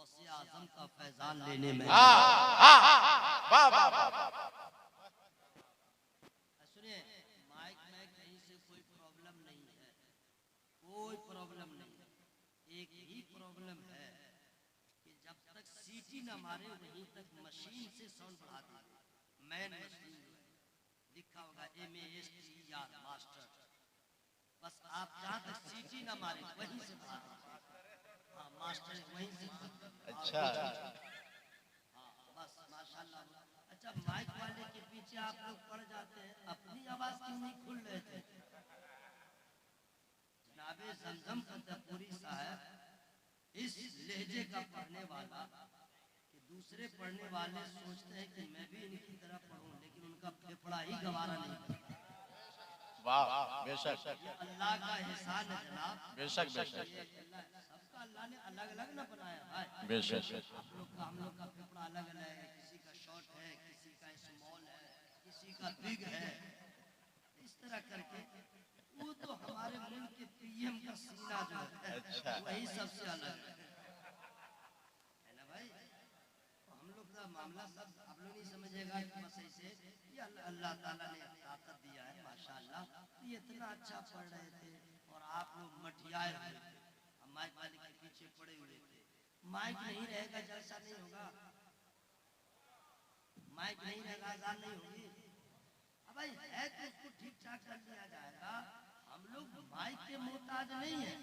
गौसे आजम का फैजान लेने में। सुनिए, माइक में कहीं से कोई प्रॉब्लम नहीं है, कोई प्रॉब्लम नहीं है। एक ही प्रॉब्लम है कि जब तक सीटी न मारे वहीं तक मशीन से साउंड बढ़ा दी। मैन मशीन लिखा होगा MASTER मास्टर, बस आप जहाँ तक सीटी न मारे वहीं से बढ़ा दीजिए। हाँ, मास्टर वहीं से। अच्छा, हाँ बस माशाल्लाह। अच्छा, माइक वाले के पीछे आप लोग पड़ जाते हैं, अपनी आवाज क्यों नहीं खुल रहे थे? जनाबे जमजम फतेहपुरी साहब इस लहजे का पढ़ने वाला कि दूसरे पढ़ने वाले सोचते हैं कि मैं भी इनकी तरह पढ़ूं, लेकिन उनका फेफड़ा ही गवारा नहीं करता। वाह, बेशक, ये अल्लाह का एहसान है जनाब। बेशक, बेशक, सबका अल्लाह ने अलग अलग ना बनाया भाई। बेशक। हम लोग का फेफड़ा अलग अलग है, किसी का शॉर्ट है, किसी का स्मॉल है, किसी का बिग है। इस तरह करके वो तो हमारे मुल्क के PM का सीना जो है, अच्छा, वही सबसे अलग है ना भाई। तो हम लोग का मामला सब आप लोग नहीं समझेगा कि बस ऐसे ये अल्लाह ताला ने ताकत दिया है माशाअल्लाह। ये इतना अच्छा पढ़ रहे थे और आप लोग मठियाए हुए थे, माइक वाले के पीछे पड़े हुए थे। माइक नहीं रहेगा जलसा नहीं होगा, माइक नहीं रहेगा अजान नहीं होगी। अब भाई है तो उसको ठीक ठाक कर दिया जाएगा। हम लोग माइक के मोहताज नहीं है।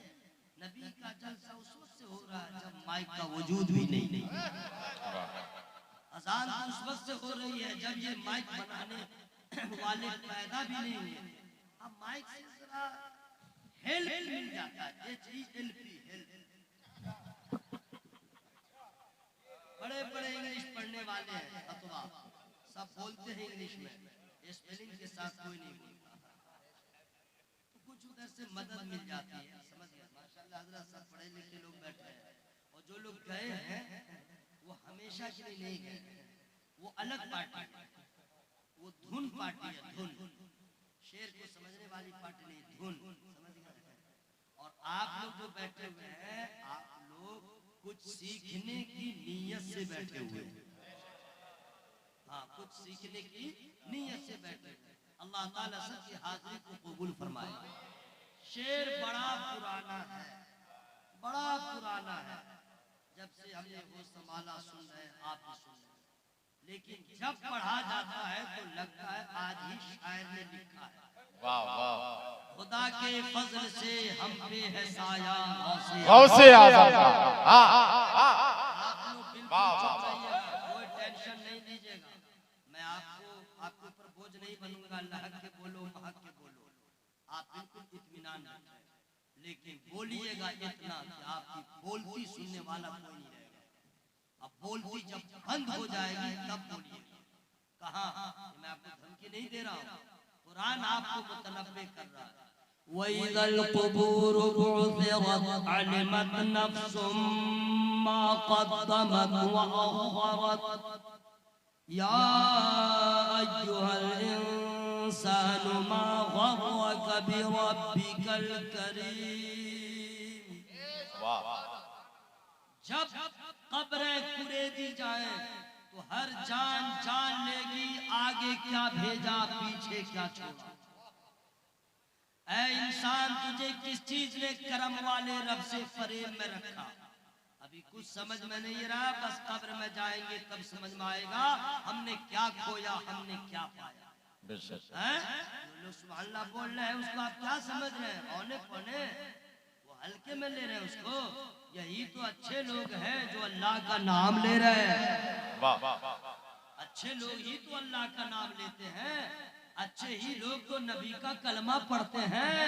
नबी का जलसा उस वक्त से हो रहा है जब माइक का वजूद भी नहीं। अजान उस वक्त से हो रही है जब ये माइक बनाने वाले पैदा भी नहीं हुए। अब माइक से जरा हेल्प मिल जाता है, HELP हेल्प। बड़े बड़े इंग्लिश पढ़ने वाले हैं, अथवा सब बोलते हैं इंग्लिश में, स्पेलिंग के साथ कोई नहीं बोलता, तो कुछ उधर से मदद मिल जाती है। समझ गए माशाल्लाह। हजरत सब पढ़े लिखे लोग बैठे हैं और जो लोग गए हैं वो हमेशा के लिए नहीं गए, वो अलग पार्टी है, वो धुन पार्टी है। धुन शेर को समझने वाली पार्टी नहीं, धुन। समझ गए। और आप लोग जो बैठे हुए हैं, आप लोग कुछ सीखने की नीयत से बैठे हुए हैं। हाँ, कुछ सीखने की नीयत से बैठे हुए। अल्लाह ताला सबकी हाजिरी को कबूल फरमाए। शेर बड़ा पुराना है, बड़ा पुराना है। जब से हमने वो संभाला सुन रहे, आप भी सुन रहे, लेकिन जब पढ़ा जाता है तो लगता है आज ही शायर ने लिखा है। वाह वाह, खुदा के फजल से हम पे है साया गौसे आजम का। आप लोग बिल्कुल चुप रहिएगा, कोई टेंशन नहीं लीजिएगा। मैं आपके ऊपर बोझ नहीं बनूंगा। लहक के बोलो, महक के बोलो, आप बिल्कुल इत्मीनान रखें, लेकिन बोलिएगा इतना कि आपकी बोलती सुनने वाला कोई नहीं रहेगा। अब बोलती जब बंद हो जाएगी तब बोलिएगा। कहाँ, मैं आपको धमकी नहीं दे रहा हूँ, कुरान आपको मुतनब्बे कर रहा है। वइज़ल क़ुबूर बुअसिरत अलिमत नफ्सुम मा क़द्दमत व अख़रत या अय्युहल इंसानु मा ग़र्रक बिरब्बिकल करीम। जब कब्रें कुरेदी जाए तो हर जान जान लेगी आगे क्या भेजा पीछे क्या छोड़ा। ऐ इंसान, तुझे किस चीज ने करम वाले रब से फरेब में रखा? अभी कुछ समझ में नहीं रहा, बस कब्र में जाएंगे तब समझ में आएगा हमने क्या खोया, हमने क्या पाया। लोग सुभान अल्लाह बोल रहे हैं, उसको आप क्या समझ रहे हैं? औने पौने वो हल्के में ले रहे हैं उसको। यही तो अच्छे लोग हैं जो अल्लाह का नाम ले रहे हैं। अच्छे लोग ही तो अल्लाह का नाम लेते हैं। अच्छे ही लोग तो नबी का कलमा पढ़ते हैं।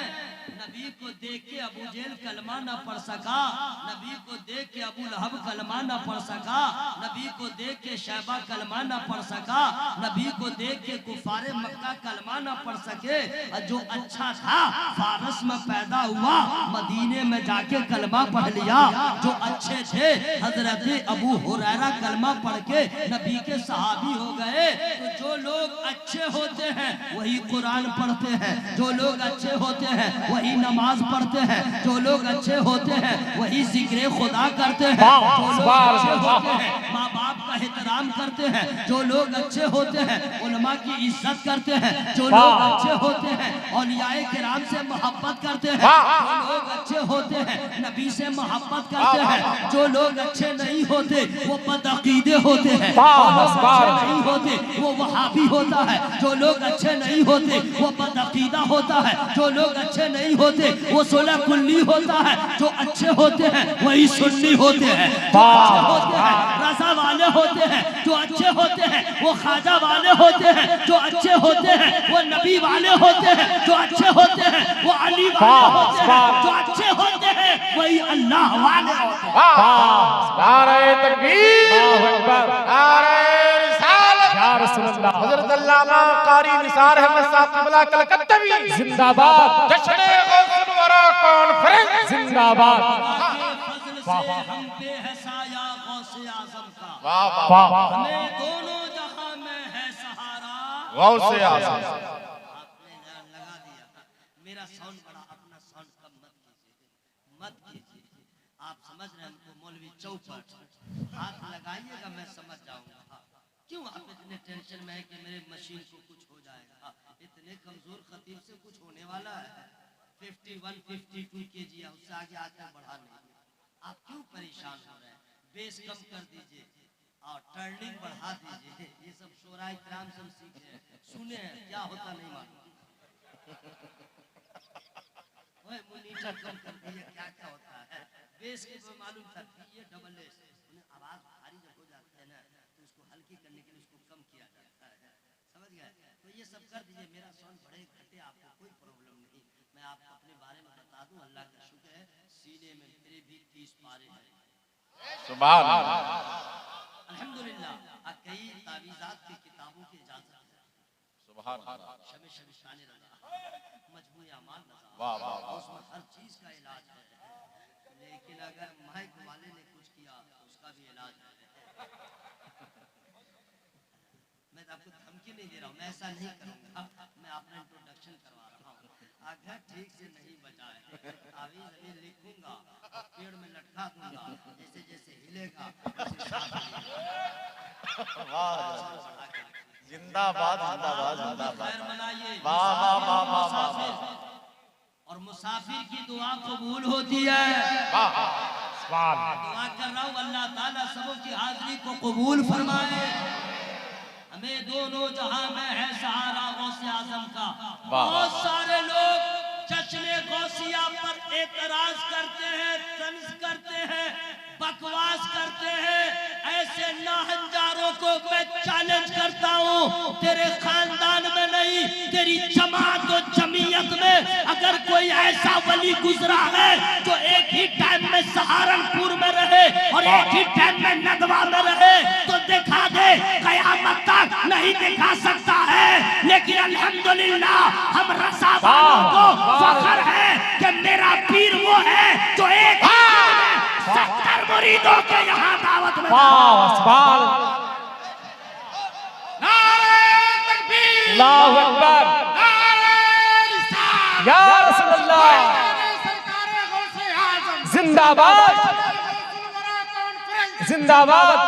नबी को देख के अबू जेल कलमा न पढ़ सका, नबी को देख के अबू लहब कलमा न पढ़ सका, नबी को देख के शैबा कलमा न पढ़ सका, नबी को देख के कुफारे मक्का कलमा न पढ़ सके। और जो अच्छा था फारस में पैदा हुआ, मदीने में जाके कलमा पढ़ लिया। जो अच्छे थे हजरत अबू हुरैरा कलमा पढ़ के नबी के सहाबी हो गए। तो जो लोग अच्छे होते हैं वही कुरान पढ़ते हैं। जो लोग अच्छे होते हैं वही नमाज पढ़ते हैं। जो लोग अच्छे होते हैं वही जिक्र खुदा करते हैं। जो लोग अच्छे होते हैं माँ बाप का एहतराम करते हैं। जो लोग अच्छे होते हैं उलमा की इज्जत करते हैं। जो लोग अच्छे होते हैं औलियाए किराम से मोहब्बत करते हैं। जो लोग अच्छे होते हैं नबी से मोहब्बत करते हैं। जो लोग अच्छे नहीं होते वो बदअकीदे होते हैं। जो लोग अच्छे नहीं होते वो वहाबी होता है। जो लोग अच्छे नहीं होते वो बदअकीदा होता है। जो लोग अच्छे नहीं होते वो सोलह कुल्ली होता है। जो अच्छे होते हैं वही सुन्नी होते हैं। जो अच्छे होते हैं रजा वाले होते हैं। जो अच्छे होते हैं वो खाजा वाले होते हैं। जो अच्छे होते हैं वो नबी वाले होते हैं। जो अच्छे होते हैं वो अली वाले होते हैं। जो अच्छे होते हैं वही अल्लाह वाले होते हैं। नारे तकबीर, नारे रिसालत, या रसूल अल्लाह। हजरत अल्लामा कारी निसार अहमद साहब क़िबला कलकत्तवी जिंदाबाद, जश्न गौसुल वरा कॉन्फ्रेंस जिंदाबाद। फजल से हम पे है साया गौसे आज़म का। वाह वाह, हमें दोनों जहां में है सहारा। गौसे आज़म। आपने लगा दिया मेरा साउंड बड़ा, अपना साउंड कम मत कीजिए। आप समझ रहे हैं हमको मौलवी चौपट, हाथ लगाइएगा मैं समझ जाऊंगा। क्यों आप इतने टेंशन में है कि मेरे मशीन को कुछ हो जाएगा? इतने कमजोर खतीब से कुछ होने वाला है? 51 52 kg है, उससे आगे आकर बढ़ा नहीं। आप क्यों परेशान हो रहे हैं? बेस कम कर दीजिए और टर्निंग बढ़ा दीजिए। ये सब शोरा इकराम से हम सीखे हैं, सुने हैं, क्या होता नहीं मालूम। ओए मोनीटर कम कर दीजिए, क्या क्या होता है? बेस के तो मालूम था, ये डबल एस आवाज भारी जब हो जाती है ना तो उसको हल्की करने के लिए उसको कम किया जाता है। समझ गए? तो ये सब कर दीजिए, मेरा साउंड बढ़े घटे आपको कोई प्रॉब्लम नहीं। मैं आपको अपने बारे में बता दूं, अल्लाह का शुक्र है सीने में मेरे भी 30 पारे हैं। सुभान अल्लाह, अल्हम्दुलिल्लाह। कई तावीज़ात की किताबों की इजाजत है। सुभान अल्लाह, शमे शान रज़ा, मजमूए अमाल रज़ा, वाह वाह, उसमें हर चीज का इलाज है। लेकिन अगर माइक वाले ने कुछ किया तो उसका भी इलाज है। मैं तो आपको धमकी नहीं दे रहा हूँ, मैं ऐसा नहीं करूँगा। मैं अपना इंट्रोडक्शन करवा रहा हूँ। अगर ठीक से नहीं बजाए तावीज़ अभी लिखूंगा और पेड़ में लटका दूंगा, जैसे जैसे हिलेगा जिंदाबाद जिंदाबाद जिंदाबाद, खैर मनाइए। वाह वाह वाह वाह वाह, और मुसाफिर की दुआ कबूल होती है। वाह, दुआ कर रहा हूँ अल्लाह ताला सबों की हाजिरी को कबूल फरमाए। हमें दोनों जहां में है सहारा गौसे आजम का। बहुत सारे लोग जश्न गौसिया पर एतराज करते हैं, तंज करते हैं, बकवास करते हैं। ऐसे नाहंजारों को मैं चैलेंज करता हूँ, तेरे खानदान में नहीं तेरी जमात और जमीयत में अगर कोई ऐसा वली गुजरा है जो एक ही टाइम में सहारनपुर में रहे और एक ही टाइम में नदवा में रहे तो दिखा दे। कयामत तक नहीं दिखा सकता है, लेकिन अल्हम्दुलिल्लाह हम रसा वालों को फख्र है कि मेरा पीर वो है जो एक ही दिन में 70 मुरीदों के यहाँ दावत में। नारे तकबीर, अल्लाहु अकबर, नारे रिसालत, या रसूल अल्लाह। जिंदाबाद जिंदाबाद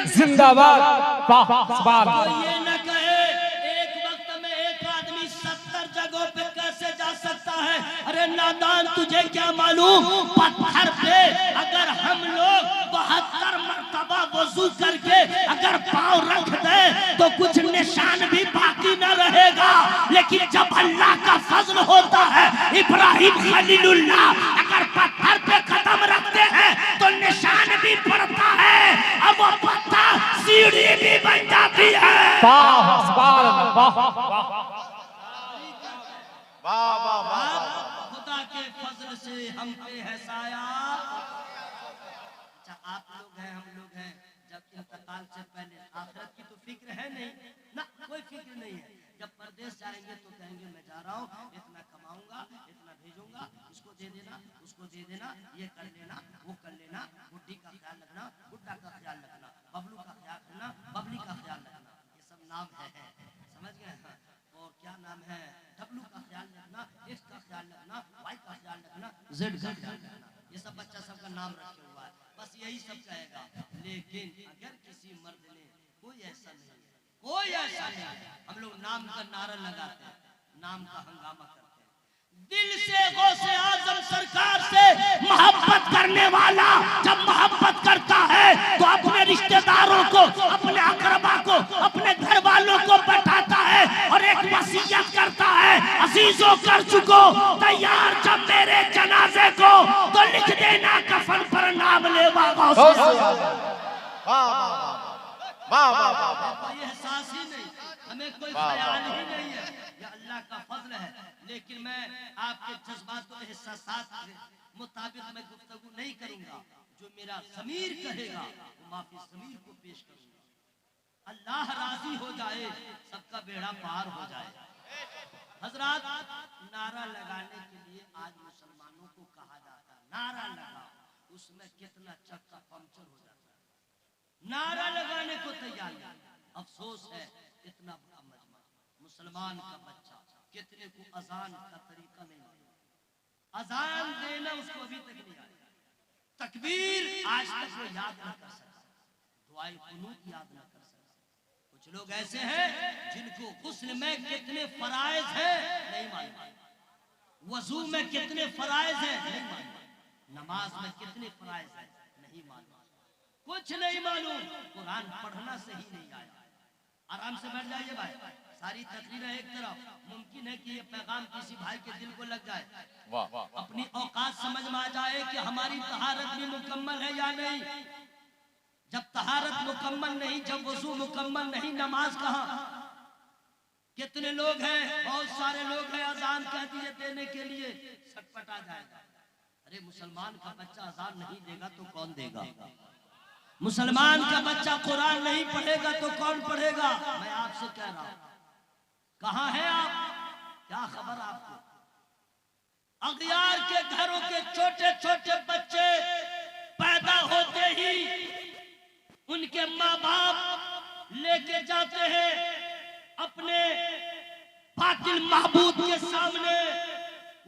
जिंदाबाद, वाह सुभान तो अल्लाह। ये न कहे एक वक्त में एक आदमी 70 जगहों पे कैसे जा सकता है। अरे नादान, तुझे क्या मालूम, पत्थर पे अगर हम लोग 72 मरतबा वजू करके अगर पाँव रख दे तो कुछ निशान भी बाकी न रहेगा। लेकिन जब अल्लाह का फजल होता है, इब्राहिम खलीलुल्लाह अगर पत्थर पे कदम रखते हैं तो निशान भी पड़ता है, अब वो पत्थर सीढ़ी भी बन जाती है। वाह सुभान अल्लाह, वाह वाह वाह वाह, खुदा के फजल से हम पे है साया। अच्छा, आप लोग हैं, हम लोग हैं, जब इंतकाल से पहले आखिरत की तो फिक्र है नहीं ना, कोई फिक्र नहीं है। जब परदेश जाएंगे तो कहेंगे मैं जा रहा हूँ, इतना कमाऊंगा, इतना भेजूंगा, इसको दे देना, उसको दे देना, ये कर लेना, वो कर लेना, बुढ़ी का ख्याल रखना, बुढ़ा का ख्याल रखना, बबलू का ख्याल रखना, बबली का ख्याल रखना। ये सब जेड का ध्यान रखना। ये सब बच्चा सबका नाम रखे हुआ है, बस यही सब कहेगा। लेकिन अगर किसी मर्द ने कोई ऐसा नहीं है, कोई ऐसा नहीं है, हम लोग नाम का नारा लगाते हैं, नाम का हंगामा करते हैं। दिल से गौसे आजम सरकार से मोहब्बत करने वाला जब मोहब्बत करता है तो अपने रिश्तेदारों को, अपने अकरबा को, अपने घर वालों को बैठाता है और एक वसीयत करता है, अजीजों कर चुको तैयार जब मेरे जनाजे को तो लिख देना कफन पर नाम लेवा गौसे। कोई एहसास ही नहीं, हमें कोई ख्याल ही नहीं है, ये अल्लाह का फजल है। लेकिन मैं आपके जज्बात और एहसासात के मुताबिक मैं गुफ्तगू नहीं करूंगा। जो मेरा ज़मीर कहेगा वो माफी ज़मीर को पेश करूंगा। अल्लाह राजी हो जाए, सबका बेड़ा पार हो जाए। हजरात, नारा लगाने के लिए आज मुसलमानों को कहा जाता है नारा लगाओ, उसमें कितना चक्का पंक्चर हो जाता है। नारा लगाने को तैयार नहीं। अफसोस है इतना बड़ा मजमा मुसलमान का बच्चा कितने को अजान का तरीका नहीं मालूम, अजान देना उसको अभी तक नहीं आया, तकबीर आज तक वो याद न कर सका, दुआए कुनूत याद न कर सका। कुछ लोग ऐसे हैं जिनको गुस्ल में कितने फराइज हैं नहीं मालूम, वजू में कितने फराइज हैं नहीं मालूम, नमाज में कितने फराइज हैं नहीं मालूम, कुछ नहीं मालूम। कुरान पढ़ना सही नहीं आया। आराम से बैठ जाइए भाई, सारी तकरीरें एक तरफ, मुमकिन है कि ये पैगाम किसी भाई के दिल को लग जाए, अपनी औकात समझ में आ जाए कि हमारी तहारत भी मुकम्मल है या नहीं। जब तहारत मुकम्मल नहीं, जब वजू मुकम्मल नहीं, नमाज कहाँ? कितने लोग हैं, बहुत सारे लोग हैं, अजान कह दिए देने के लिए छटपटा जाएगा। अरे मुसलमान का बच्चा अजान नहीं देगा तो कौन देगा? मुसलमान का बच्चा कुरान नहीं पढ़ेगा तो कौन पढ़ेगा? मैं आपसे कह रहा हूं, कहां है आप? क्या खबर आपको? अगियार के घरों के छोटे छोटे बच्चे पैदा होते ही उनके माँ बाप लेके जाते हैं अपने बातिल महबूद के सामने।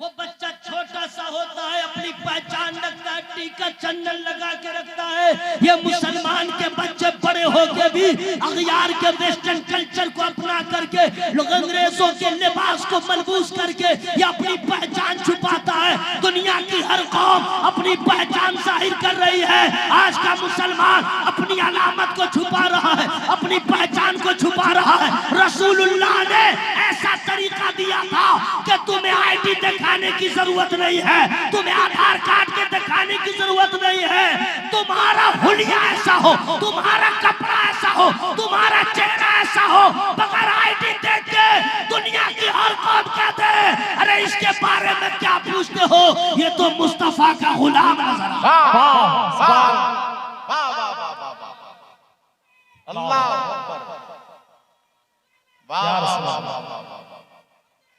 वो बच्चा छोटा सा होता है, अपनी पहचान रखता है, टीका चंदन लगा के रखता है। ये मुसलमान के बच्चे बड़े होके भी अगियार के वेस्टर्न कल्चर को अपना करके, लोग अंग्रेजों के लिबास को मलबूस करके ये अपनी पहचान छुपाता है। दुनिया की हर कौम अपनी पहचान जाहिर कर रही है, आज का मुसलमान अपनी अलामत को छुपा रहा है, अपनी पहचान को छुपा रहा है। रसूलुल्लाह ने ऐसा तरीका दिया था कि तुम्हें आईडी दिखाने की जरूरत नहीं है, तुम्हें आधार कार्ड के दिखाने की जरूरत नहीं है। तुम्हारा हुलिया ऐसा हो, तुम्हारा कपड़ा ऐसा हो, तुम्हारा चेहरा ऐसा हो, बगैर आईडी देख के दुनिया की हर कौम कहते हैं अरे इसके बारे में क्या पूछते हो, ये तो मुस्तफा का गुलाम नजर आता है। अल्लाह अकबर,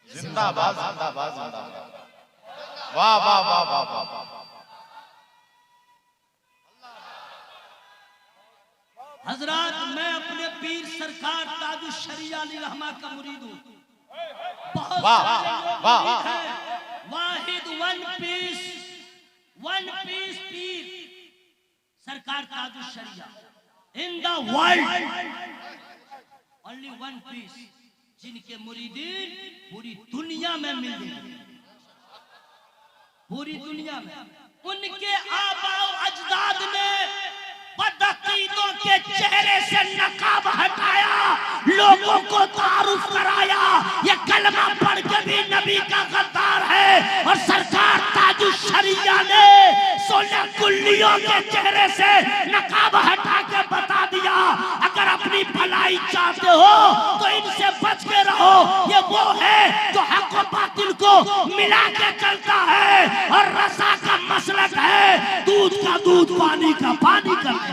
जिंदाबाद जिंदाबाद जिंदाबाद, वाह वाह वाह वाह वाह। हजरात, मैं अपने पीर सरकार ताजुश शरिया अली रहमा का मुरीद हूँ। बहुत सारे लोग मुरीद हैं। वाहिद वन पीस पीर सरकार ताजुश शरिया in the world, only one piece, जिनके मुरीदीन पूरी दुनिया में मिलेंगे, पूरी दुनिया में। उनके आबाओ अजदाद ने बदअकीदों के चेहरे से नकाब हटाया, लोगों को तारुफ कराया, ये कलमा पढ़ के भी नबी का गद्दार है। और सरकार ताजुश शरिया ने 16 कुल्लियों के चेहरे से नकाब हटा के बता दिया, अगर अपनी भलाई चाहते हो तो इनसे बच के रहो। ये वो है जो हक और बातिल को मिला के चलता है और रसा का मसलक है, दूध का दूध, पानी का पानी कर दे।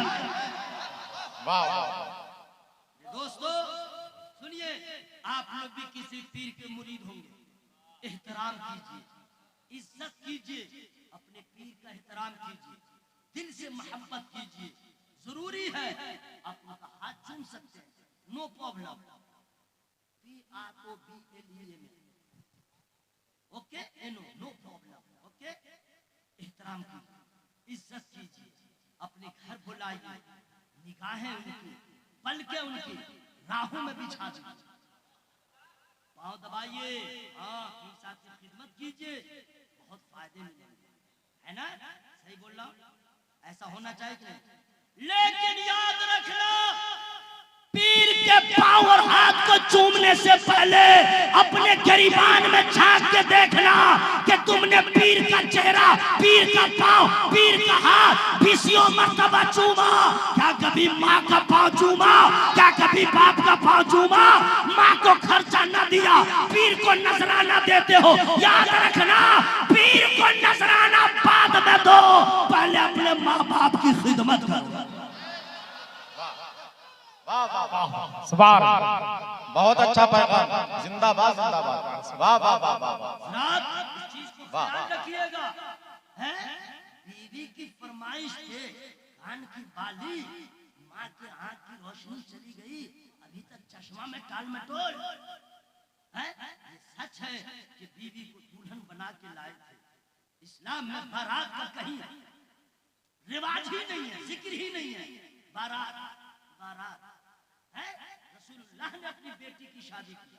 दोस्तों सुनिए, आप लोग भी किसी पीर के मुरीद होंगे, एहतराम कीजिए, इज्जत कीजिए, अपने पीर का एहतराम कीजिए, दिल से मोहब्बत कीजिए। जरूरी है आप उनका हाथ चूम सकते हैं, no problem. PROBLEM, okay, no problem, okay. एहतराम कीजिए, इज्जत कीजिए, अपने घर बुलाइए, निगाहें उनकी, पलकें उनकी राहों में बिछा दीजिए, पाँव दबाइए, हाँ पीर साहब की खिदमत कीजिए, बहुत फायदे मिलेंगे, है ना? सही बोल रहा हूं? ऐसा होना चाहिए कि नहीं? लेकिन याद रखना, पीर के पांव और हाथ को चूमने से पहले अपने गिरिबान में झांक के देखना कि तुमने पीर का चेहरा, पीर का पांव, पीर का हाथ 20 मर्तबा चूमा। क्या कभी माँ का पांव चूमा? क्या कभी बाप का पांव चूमा? माँ को खर्चा न दिया, पीर को नजराना देते हो। याद रखना, पीर को नजराना बाद में दो, पहले अपने माँ बाप की खिदमत करो। वाह वाह वाह, सुभान बहुत अच्छा पैगाम, जिंदाबाद जिंदाबाद, वाह वाह वाह वाह। रात इस चीज को ख्याल रखिएगा, हैं? बीवी की फरमाइश पे कान की बाली, माँ के आँख की रोशनी चली गई, अभी तक चश्मा में टाल मटोल, हैं? ये सच है कि बीवी को दुल्हन बना के लाए थे। इस्लाम में बारात का कहीं रिवाज ही नहीं है, जिक्र ही नहीं है। बारात बारात है, रसूलुल्लाह ने अपनी बेटी की शादी की।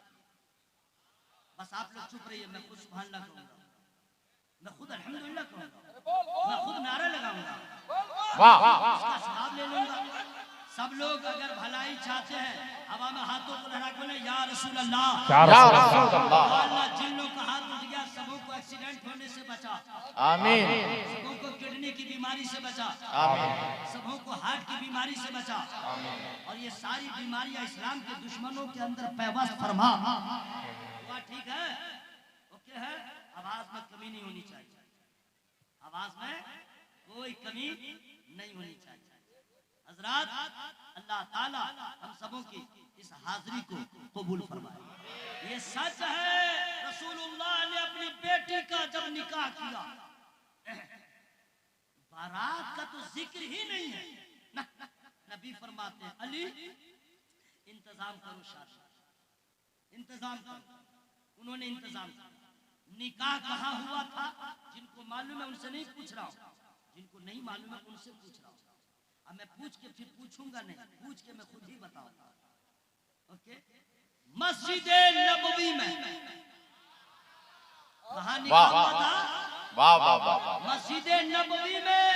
बस आप लोग चुप रहिए, मैं खुद सुभान अल्लाह कहूंगा, मैं खुद अल्हम्दुलिल्लाह कहूंगा, मैं खुद नारा लगाऊंगा, उसका सवाब ले लूंगा। सब लोग अगर भलाई चाहते हैं, हवा में हाथों को लहरा के बोले या रसूल अल्लाह, या रसूल अल्लाह। अल्लाह जिन लोगों का हाथ उठ गया सबों को एक्सीडेंट होने से बचा, आमीन। सबों को किडनी की बीमारी से बचा, आमीन। सबों को हार्ट की बीमारी से बचा, और ये सारी बीमारियां इस्लाम के दुश्मनों के अंदर पैवस्त फरमा। हुआ ठीक है? ओके है? आवाज में कमी नहीं होनी चाहिए, आवाज में कोई कमी नहीं होनी चाहिए। हजरात, अल्लाह ताला हम सबों की इस हाजिरी को कबूल फरमाए। ये सच है, रसूलुल्लाह ने अपनी बेटी का जब निकाह किया, बारात का तो जिक्र ही नहीं है। नबी फरमाते हैं, अली इंतजाम करो शादी, इंतजाम करो। उन्होंने इंतजाम किया। निकाह कहाँ हुआ था? जिनको मालूम है उनसे नहीं पूछ रहा हूँ, जिनको नहीं मालूम है उनसे पूछ रहा हूँ। अब मैं पूछ के फिर पूछूंगा नहीं, पूछ के मैं खुद ही बताऊंगा। ओके? मस्जिद नबवी में कहाँ निकाह हुआ था? वाह वाह वाह, मस्जिद नबवी में।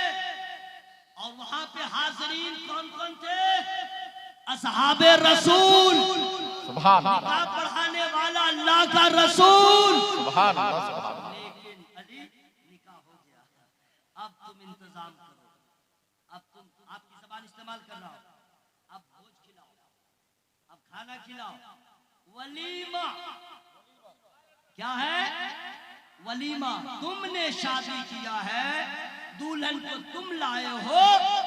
और वहां पे हाज़रीन कौन कौन थे? असहाबे रसूल, सुभान अल्लाह, निकाह पढ़ाने वाला अल्लाह का रसूल। सुभान अल्लाह। लेकिन अली निकाह हो गया, अब तुम इंतजाम करो, अब तुम आपकी ज़बान इस्तेमाल कर रहा हो, अब भोज खिलाओ, अब खाना खिलाओ, वलीमा। क्या है? वलीमा। तुमने शादी किया है, दुल्हन को तुम लाए हो,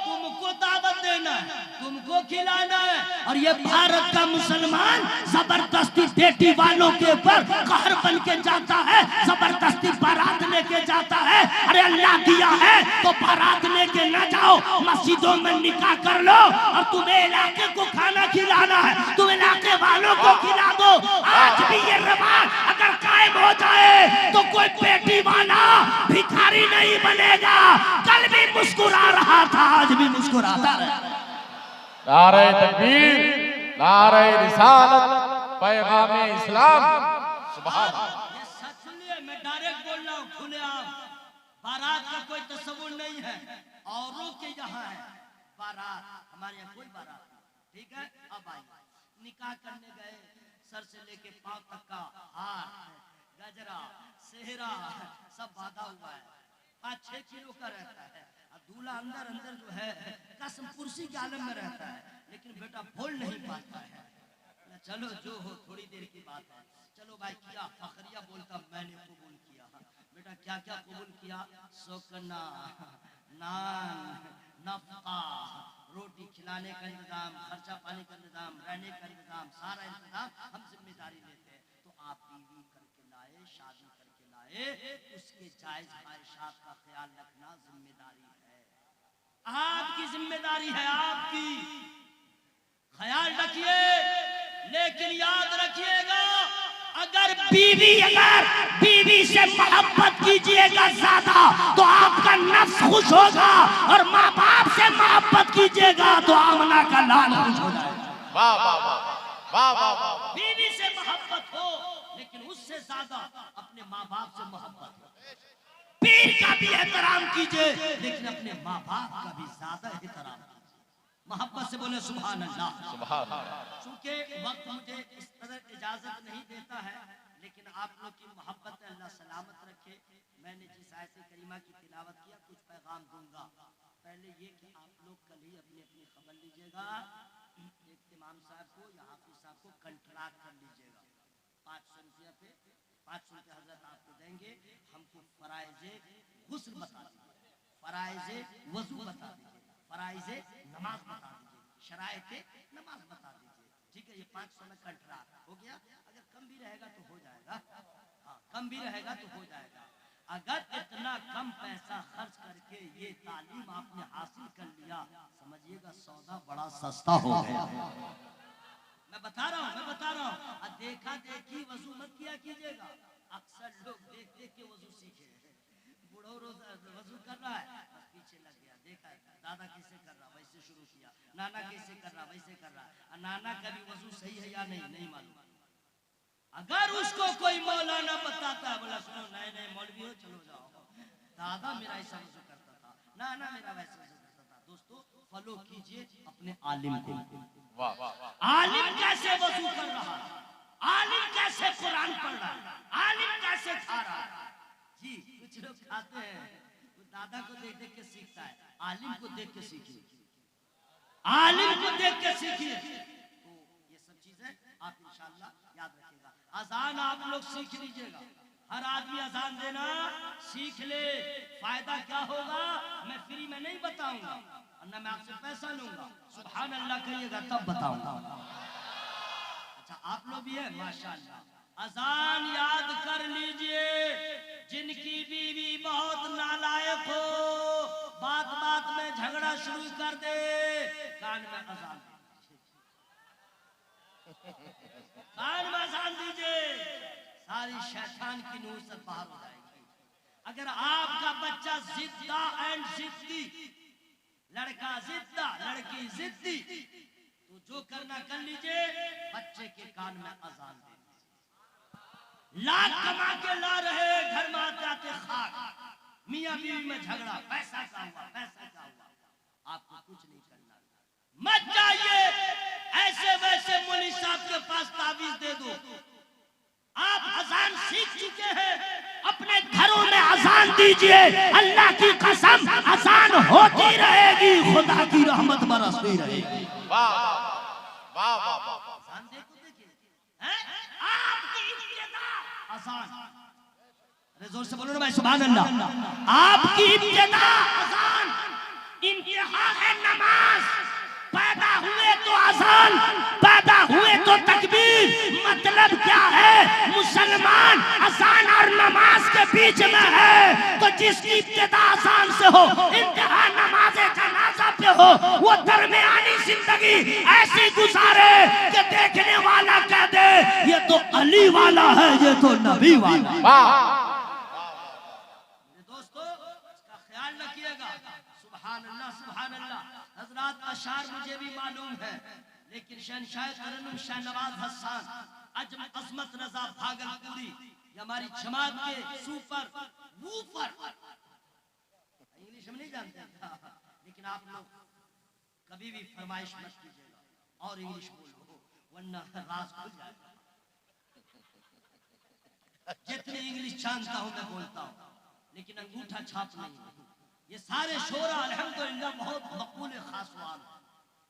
तुमको दावत देना है, तुमको खिलाना है। और ये भारत का मुसलमान जबरदस्ती बेटी वालों के ऊपर कहर बन के जाता है, जबरदस्ती बारात लेके जाता है। अरे अल्लाह दिया है तो बारात लेके ना जाओ, मस्जिदों में निकाह कर लो। और तुम्हें इलाके को खाना खिलाना है, तुम इलाके वालों को खिला दो। आज भी ये रिवाज अगर कायम हो जाए तो कोई बेटी वाला भिखारी नहीं बनेगा। कल भी मुस्कुरा रहा था, आज भी मुस्कुराता रहा। नारे तकबीर, नारे रिसालत, पैगामे इस्लाम, सुभान अल्लाह। ये सच सुनिए, मैं डायरेक्ट बोल रहा हूँ, खुलेआम। बारात का कोई तस्वुर नहीं है, औरों के यहाँ है बारात, हमारे यहाँ कोई बारात नहीं। ठीक है? अब आइए, निकाह करने गए, सर से लेके पांव तक का हार, गजरा, सेहरा सब बांधा हुआ है, 5-6 किलो का रहता है। और दूल्हा अंदर अंदर जो है कसम कुर्सी के आलम में रहता है, लेकिन बेटा बोल नहीं पाता है। चलो जो हो, थोड़ी देर की बात है। चलो भाई, किया फखरिया बोलता, मैंने कबूल किया। बेटा क्या क्या कबूल किया? सोकना, नान, नफका, रोटी खिलाने का इंतजाम, खर्चा पानी का इंतजाम, रहने का इंतजाम, सारा इंतजाम हम जिम्मेदारी लेते हैं। तो आप बीवी करके लाए, शादी करके लाए, उसके जायज ख्वाहिशात का ख्याल रखना जिम्मेदारी है, आपकी जिम्मेदारी है, आपकी। ख्याल रखिए, लेकिन याद रखिएगा, अगर बीवी से मोहब्बत कीजिएगा ज्यादा तो आपका खुश होगा, और माँ बाप से मोहब्बत कीजिएगा तो आमना का लाल खुश हो जाएगा। वाह वाह वाह वाह वाह वाह। बीवी से मोहब्बत हो, लेकिन उससे ज्यादा अपने माँ बाप से मोहब्बत हो। पीर का भी एहतराम कीजिए, लेकिन अपने माँ बाप का भी ज्यादा एहतराम कीजिए। मोहब्बत से बोले सुभान अल्लाह। सुभान अल्लाह। चूंकि वक्त मुझे इस कदर इजाजत नहीं देता है, लेकिन आप लोग की मोहब्बत अल्लाह सलामत रखे। मैंने जिस आयत करीमा की तिलावत किया, कुछ पैगाम दूंगा। पहले ये कि आप लोग कल ही अपनी अपनी खबर लीजिएगा, एक इमाम साहब को या हाफिज साहब को कंट्रैक्ट कर लीजिएगा। 500 रुपया पे 500 रुपया हजरत आपको देंगे, हमको फराइज़े गुस्ल बता दीजिए, फराइज़े वजू बता दीजिए, फराइज़े नमाज बता दीजिए, शराइते नमाज बता दीजिए। ठीक है, ये 500 में कंट्रैक्ट हो गया। अगर कम भी रहेगा तो हो जाएगा, हाँ कम भी रहेगा तो हो जाएगा। अगर इतना कम पैसा खर्च करके ये तालीम आपने हासिल कर लिया, समझिएगा सौदा बड़ा सस्ता हो गया। मैं बता रहा हूँ। देखा देखी वजू मत किया कीजिएगा। अक्सर लोग देख देख के वजू सीखे। बूढ़ो रोज वजू कर रहा है, बस पीछे लग गया, देखा दादा कैसे कर रहा वैसे शुरू किया, नाना कैसे कर रहा वैसे कर रहा। नाना का भी वजू सही है या नहीं मालूम। अगर उसको कोई मौलाना बताता है, बोला सुनो नए नए मौलवी हो, चलो जाओ, दादा मेरा ऐसा वजू करता था, नाना मेरा वैसे वजू करता था। दोस्तों फॉलो कीजिए अपने आलिम को। आलिम कैसे वजू कर रहा है, आलिम कैसे कुरान पढ़ रहा है, आलिम कैसे खा रहा है। जी कुछ लोग खाते हैं, वो दादा को देख देख के सीखता है, आलिम को देख के सीखिए, आलिम को देख के सीखिए। तो ये सब चीजें आप इंशाअल्लाह याद रखिएगा। अजान आप लोग सीख लीजिएगा, हर आदमी अजान देना सीख ले। फायदा क्या होगा मैं फ्री में नहीं बताऊंगा, और ना मैं आपसे पैसा लूंगा। सुभान अल्लाह कहिएगा तब बताऊंगा। अच्छा आप लोग भी है माशाअल्लाह। अजान याद कर लीजिए, जिनकी बीवी बहुत नालायक हो, बात बात में झगड़ा शुरू कर दे, कान में अजान कान में अजान दीजिए, सारी शैतान की नूसत बाहर हो जाएगी। अगर आपका बच्चा जिद्दा एंड जिद्दी, लड़का जिद्दा लड़की जिद्दी, तो जो करना कर लीजिए, बच्चे के कान में अजान दे। लाख कमा के ला रहे, घर में आते आते खाक, मियां बीवी में झगड़ा, पैसा क्या हुआ, पैसा क्या हुआ। आपको कुछ नहीं करना, मत जाइए ऐसे वैसे मौलवी साहब के पास ताबीज दे दो। आप अजान सीख चुके हैं, अपने घरों में अजान दीजिए, अल्लाह की कसम अजान होती रहेगी, खुदा की रहमत बरसती रहेगी। वाह वाह वाह वाह। अजान देखो, देखिए आपकी इब्तिदा अजान, अरे जोर से बोलो ना भाई सुभान अल्लाह। आपकी इब्तिदा अजान, इंतहा है नमाज। पैदा हुए तो अजान, पैदा हुए तो तकबीर। मतलब क्या है, मुसलमान अजान और नमाज के बीच में है, तो जिसकी इब्तिदा अजान से हो, इंतहा नमाज़े जनाजा पे हो, वो दरमियानी जिंदगी ऐसी गुजारे कि देखने वाला कह दे ये तो अली वाला है, ये तो नबी वाला। दोस्तों इसका ख्याल रखिएगा। सुभान अल्लाह सुभान अल्लाह। हजरात अशार मुझे भी मालूम है, लेकिन शहनशाह तरन्नुम शाहनवाज हसन अजमत रजा भागलपुरी, ये हमारी जमात के सुपर वूफर, इंग्लिश में नहीं जानते लेकिन आप लोग कभी भी फरमाइश मत कीजिएगा और इंग्लिश बोलो, वरना राज खुल जाएगा। जितनी इंग्लिश जानता हूं मैं बोलता हूं, लेकिन अंगूठा छाप नहीं। ये सारे शोरा अल्हम्दुलिल्लाह बहुत मकबूल खासवान,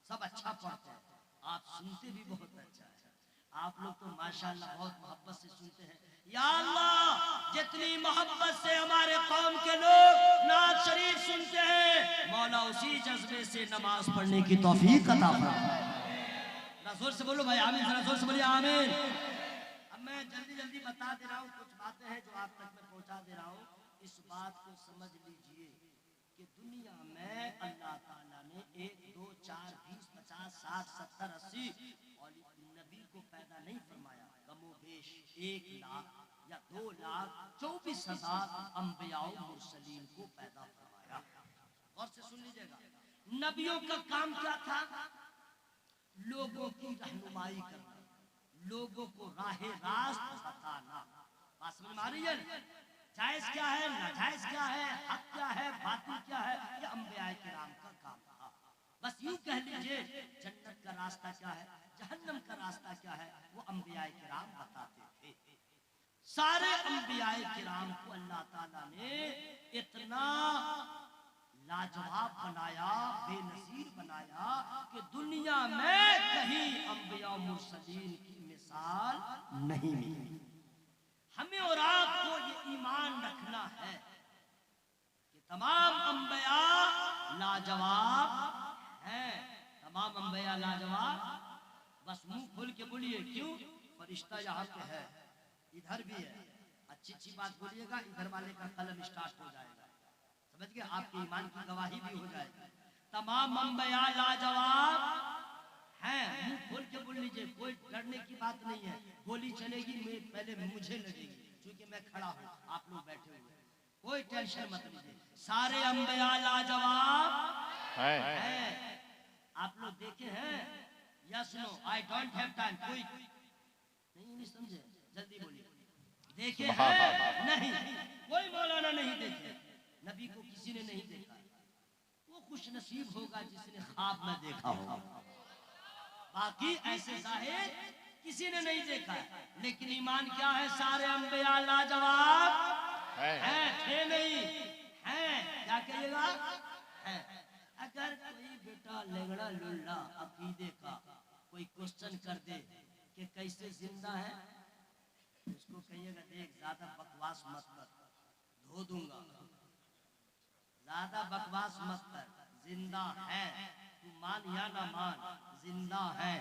सब अच्छा पढ़ते हैं, आप सुनते भी बहुत अच्छा है। आप लोग तो माशाअल्लाह बहुत मोहब्बत से सुनते हैं। या अल्लाह जितनी मोहब्बत से हमारे कौम के लोग नात शरीफ सुनते हैं, मौला उसी जज्बे से नमाज पढ़ने की तौफीक अता फरमाए। जोर से बोलो भाई आमीन, जरा जोर से बोलिए आमीन। अब मैं जल्दी जल्दी बता दे रहा हूँ, कुछ बातें हैं जो आप तक मैं पहुंचा दे रहा हूँ। इस बात को समझ लीजिए कि दुनिया में अल्लाह ताला ने 1 2 4 20 50 60 70 80 और नबी को पैदा नहीं फरमाया, कमोबेश 1 लाख या 2,24,000 अंबिया मुरसलीन को पैदा फरमाया। नबियों का काम क्या था? लोगों की रहनुमाई करना, लोगों को राहे रास्त बताना। बात समझ में आ रही है? जायज क्या है, नाजायज क्या है, हक क्या है, बातिल क्या है, ये अंबिया किराम का काम था। बस यूं कह लीजिए जन्नत का रास्ता क्या है, जहन्नम का रास्ता क्या है, वो अंबिया किराम बताते थे। सारे अंबिया किराम को अल्लाह ताला ने इतना लाजवाब बनाया, बेनजीर बनाया कि दुनिया में कहीं अंबिया मुरसलीन की मिसाल नहीं मिली। हमें और आपको ये ईमान रखना है कि तमाम अंबिया लाजवाब हैं, तमाम अंबिया लाजवाब। बस मुंह खोल के बोलिए, क्यों? फरिश्ता यहाँ पे है, इधर भी है। अच्छी अच्छी बात बोलिएगा, इधर वाले का कलम स्टार्ट हो जाएगा। समझ गए? आपके ईमान की गवाही भी हो जाएगी। तमाम अंबिया लाजवाब हैं, मुंह खोल के बोल लीजिए, कोई डरने की बात नहीं है। गोली चलेगी पहले मुझे लगेगी, क्योंकि मैं खड़ा हूँ, आप लोग बैठे हुए, कोई टेंशन मत लीजिए। सारे अंबिया लाजवाब हैं। आप लोग देखे हैं? Yes no, I don't have time. कोई नहीं समझे, जल्दी बोलिए। देखे हैं? नहीं, कोई मौलाना नहीं देखे, नबी को किसी ने नहीं देखा। वो खुश नसीब होगा जिसने ख्वाब में देखा होगा, बाकी ऐसे जाहिर किसी ने नहीं देखा है। लेकिन ईमान क्या है? सारे अंबिया लाजवाब हैं, थे नहीं हैं। क्या कहिएगा? हैं। अगर कोई बेटा लेगड़ा लुल्ला अकीदे का कोई क्वेश्चन कर दे कि कैसे जिंदा है, उसको कहिएगा देख ज्यादा बकवास मत कर, धो दूंगा। ज्यादा बकवास मत कर, जिंदा है, तू मान या ना मान, जिंदा है।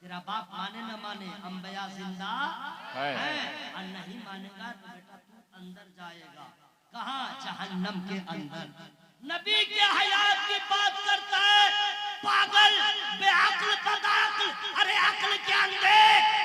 तेरा बाप माने ना माने, अंबिया जिंदा है। और नहीं मानेगा तो बेटा तू अंदर जाएगा। कहाँ? जहन्नम के अंदर। नबी के हयात की बात करता है पागल, बेअक्ल, बदअक्ल। अरे अक्ल के अंधे,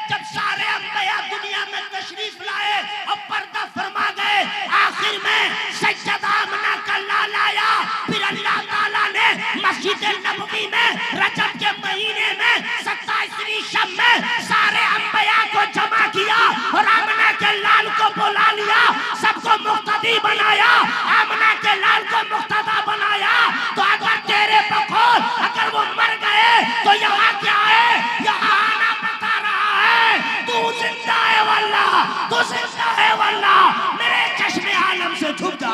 जब सारे अंबिया दुनिया में तशरीफ लाए और पर्दा फरमा गए, आखिर में सज्जदा आमना का लाल आया। फिर अल्लाह ताला ने मस्जिद नबवी में रजब के महीने में 27वीं शब में सारे अंबिया को जमा किया और आमना के लाल को बुला लिया, सबको मुक्तदी बनाया, आमना के लाल को मुक्तदा बनाया। तो अगर तेरे बकौल अगर वो मर गए तो यहाँ क्या है? यहाँ आना बता रहा है तू जिंदा है वल्लाह, तू जिंदा है वल्लाह। मेरे चश्मे आलम से छुप जा।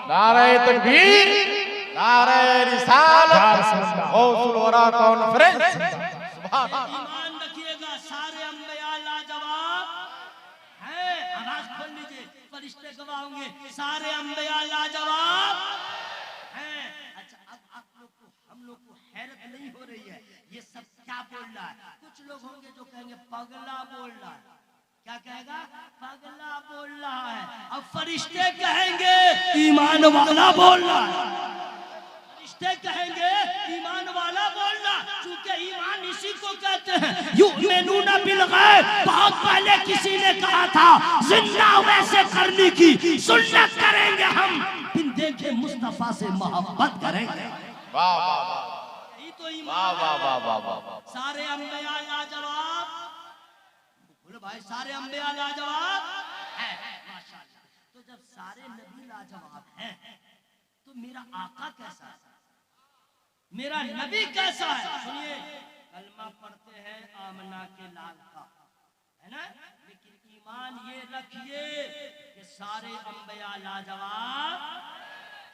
नारे तकबीर, नारे रिसालत, गौसुल वरा कॉन्फ्रेंस। ईमान रखिएगा, सारे अंबिया लाजवाब हैं। आवाज खोल लीजिए, फरिश्ते गवाह होंगे, सारे अंबिया लाजवाब हैं। अच्छा, अब आप लोग को, हम लोग को हैरत नहीं हो रही है ये सब क्या बोल रहा है? कुछ लोग होंगे जो कहेंगे पगला बोल रहा है। क्या कहेगा? पगला बोल रहा है। अब फरिश्ते कहेंगे ईमान वाला बोल रहा है, फरिश्ते कहेंगे ईमान वाला बोल रहा, क्योंकि ईमान इसी को कहते हैं युमिनूना बिल गैब। बहुत पहले किसी ने कहा था जिंदा वैसे करने की सुन्नत करेंगे हम, बिन देखे मुस्तफा से मोहब्बत करेंगे। वाह वाह वाह, यही तो वाह ईमान वाह वाह वाह वाह। सारे अंबिया लाजवाब, बोलो भाई, सारे अंबिया लाजवाब है। माशाअल्लाह। तो जब सारे नबी लाजवाब हैं तो मेरा आका कैसा है, मेरा नबी कैसा है? सुनिए, कलमा पढ़ते हैं आमना के लाल का, है ना, लेकिन ईमान ये रखिए कि सारे अंबिया लाजवाब,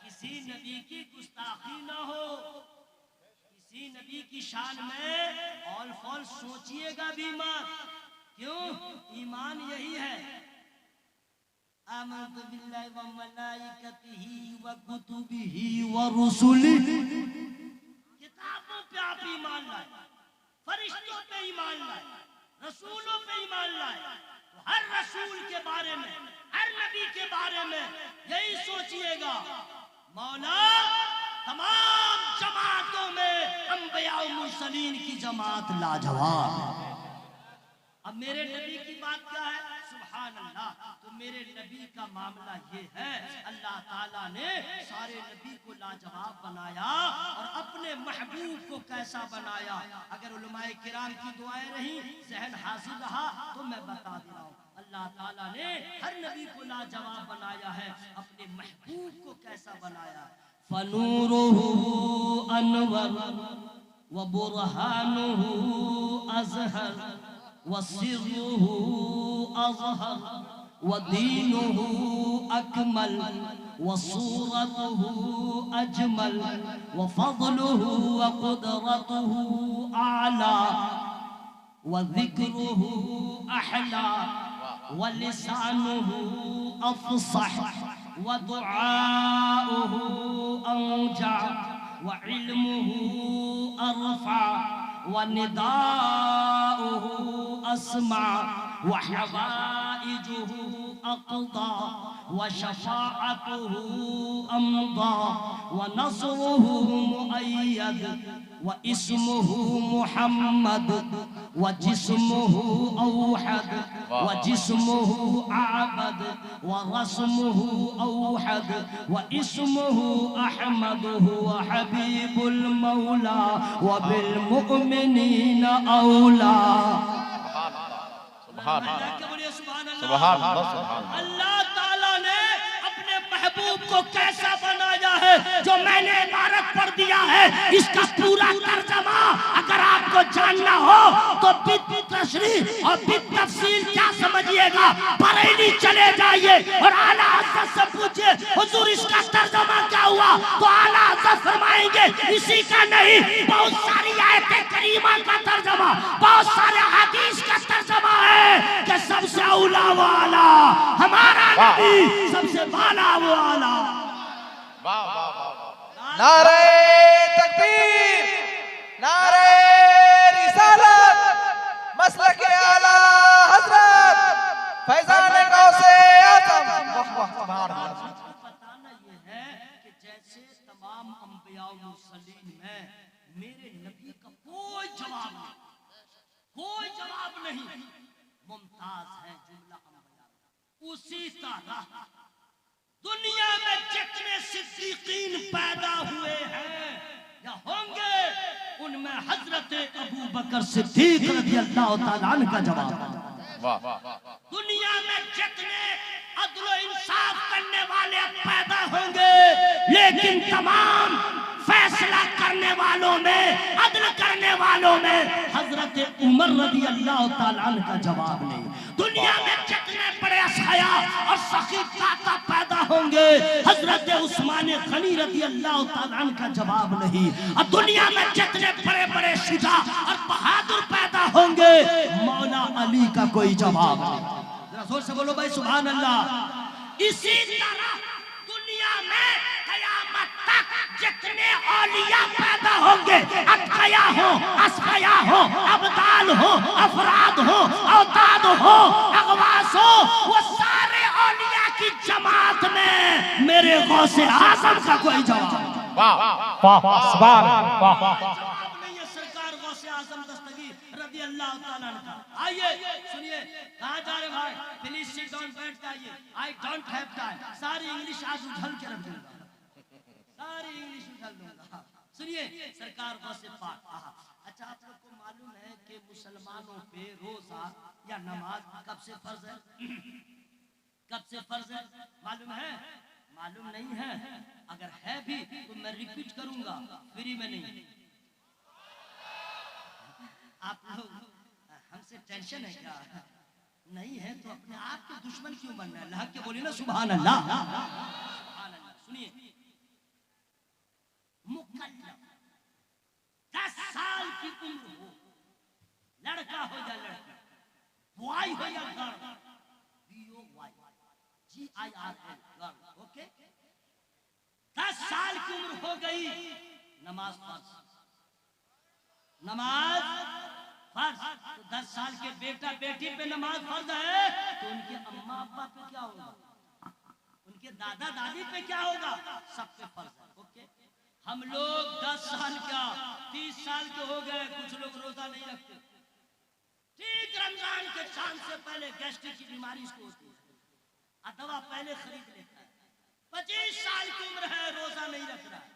किसी नबी की गुस्ताखी ना हो, किसी नबी की शान में ऑल फॉल सोचिएगा भी मत। क्यों? ईमान यही है, आमनतु बिल्लाहि व मलाइकतिही व कुतुबिही व रुसुलिही। किताबों पे आप ईमान लाए, फरिश्तों पे ईमान लाए, रसूलों पे ईमान लाए। तो हर रसूल के बारे में, हर नबी के बारे में यही सोचिएगा, मौला तमाम जमातों में अंबिया और मुरसलीन की जमात लाजवाब है। अब मेरे नबी की बात क्या है? सुभान अल्लाह। तो मेरे नबी का मामला ये है, अल्लाह ताला ने सारे नबी को लाजवाब बनाया और अपने महबूब को कैसा बनाया। अगर उलमाए किराम की दुआएं रही, जहन हाजिर रहा तो मैं बता दे रहा हूँ, अल्लाह ताला ने हर नबी को लाजवाब बनाया है, अपने महबूब को कैसा बनाया। फनूरुहु अनवर व बुरहानुहु अज़हर व सिर्रुहु अज़हर व दीनुहु अकमल व सूरतुहु अजमल व फज़लुहु व कुदरतुहु आला व ज़िक्रुहु अहला व लिसानुहु अफ़सह व दुआउहु अंजा व इल्मुहु अरफ़ा व निदाउहु अस्मा व हवाइजुहु अक़दा व शफ़ाअतुहु अमदा व नस्रुहु मुअय्यद व इस्मुहु मुहम्मद व जिस्मुहु औहद व जिस्मुहु आबद व रस्मुहु औहद व इस्मुहु अहमद व हबीबुल मौला व बिल मुमिनीना औला। सुभान अल्लाह, सुभान सुभान अल्लाह, सुभान अल्लाह। अल्लाह ताला ने अपने महबूब को कैसा बनाया है, जो मैंने इबारत पढ़ दिया है, इसका पूरा तर्जमा अगर आपको जानना हो तो बिद तशरीह और बिद तफसील क्या समझिएगा, बरेली चले जाइए और आला हज़रत से पूछिए हुजूर इसका तर्जमा क्या हुआ, तो आला हज़रत फरमाएंगे इसी का नहीं, बहुत सारी आयतें करीमा का तर्जमा, बहुत सारे हदीस का तर्जमा है कि सबसे औला वाला हमारा नबी, सबसे वाला वो आला। वाह वाह वाह। नारे तकबीर, नारे रिसालत, मसलक आला हजरत फैजान गौसे आज़म। वाह वाह, सुभान अल्लाह। बताना ये है कि जैसे तमाम अंबिया और मुरसलीन में मेरे नबी का कोई जवाब नहीं, कोई जवाब नहीं, मुमताज है जुमला अंबिया, उसी तरह दुनिया में जितने सिद्दीकीन पैदा हुए हैं या होंगे, उनमें हजरत अबू बकर सिद्दीक रज़ियल्लाहु ताला अन्हु का जवाब। वाह, दुनिया में जितने अदल व इंसाफ करने वाले पैदा होंगे, लेकिन तमाम फैसला करने वालों में, अदल करने वालों में हजरत उमर रज़ियल्लाहु ताला अन्हु का जवाब नहीं। दुनिया में जितने बड़े असहाया और सखी दाता पैदा होंगे, हजरत उस्मान गनी रज़ियल्लाहु ताला अन्हु का जवाब नहीं। और दुनिया में जितने बड़े बड़े शुजा और बहादुर पैदा होंगे, मौला अली का कोई जवाब नहीं। जरा जोर से बोलो भाई सुभान अल्लाह। इसी तरह दुनिया में कयामत तक जितने औलिया पैदा होंगे, अतकिया हो, असफिया हो, अबदाल हो, अफराद हो, औताद हो, अगवास हो, वो सारे औलिया की जमात में मेरे गौसे आज़म का कोई जवाब। वाह वाह, सुभान अल्लाह, वाह। जवाब नहीं है सरकार गौसे आज़म दस्तगीर रज़ियल्लाहु ताला अन्हु का। आइए सुनिए, कहाँ जा रहे भाई, प्लीज सिट डाउन, बैठ जाइए। आई डोंट हैव टाइम, सारी इंग्लिश आज उछल के रख दूंगा, सारी इंग्लिश उछल दूंगा। सुनिए सरकार गौसे पाक। अच्छा, आप लोग को मालूम है कि मुसलमानों पे रोजा या नमाज कब से फर्ज है? कब से फर्ज है मालूम है? मालूम नहीं है? अगर है भी तो मैं रिपीट करूंगा, फ्री में नहीं। आप लोग हमसे टेंशन है क्या? नहीं है तो अपने आप के दुश्मन क्यों बन रहे हैं? अल्लाह के बोलिए ना सुभान अल्लाह, सुभान अल्लाह। सुनिए, मुकल्लफ 10 साल की उम्र हो, लड़का हो या लड़की, बॉय हो या girl, BOY GIRL, girl, okay. 10 साल की उम्र हो गई, नमाज फर्ज, नमाज फर्ज। तो 10 साल के बेटा बेटी पे नमाज फर्ज है, तो उनके अम्मा अब्बा पे क्या होगा, उनके दादा दादी पे क्या होगा? सब पे फर्ज है, ओके। हम लोग 10 साल क्या 30 साल के हो गए, कुछ लोग रोजा नहीं रखते। ठीक रमजान के चांद से पहले गैस्ट्रिक की बीमारी इसको होती है, दवा पहले खरीद लेता है। 25 साल की उम्र है, रोजा नहीं रख रहा है।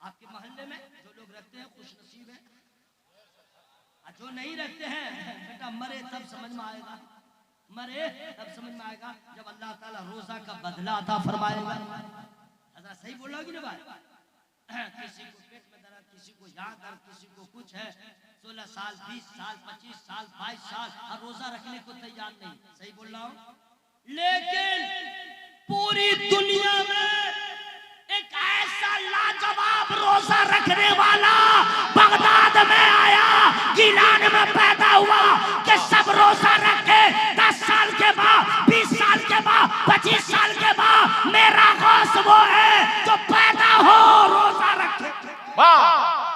आपके मोहल्ले में जो लोग रखते हैं खुश नसीब है, जो नहीं रखते हैं बेटा मरे तब समझ में आएगा, मरे तब समझ में आएगा जब अल्लाह ताला रोजा का बदला अता फरमाएगा। हजरत सही बोल रहा कि नहीं भाई? किसी को पेट में दर्द, किसी को यहाँ दर्द, किसी को कुछ है, 16 साल 20 साल 25 साल 22 साल और रोजा रखने को तैयार नहीं। सही बोल रहा हूँ? लेकिन पूरी दुनिया में एक ऐसा लाजवाब रोजा रखने वाला बगदाद में आया, गिलान में पैदा हुआ कि सब रोजा रखे। 10 साल के बाद, 20 साल के बाद, 25 साल के बाद मेरा गौस वो है जो पैदा हो रोजा रखे। वाह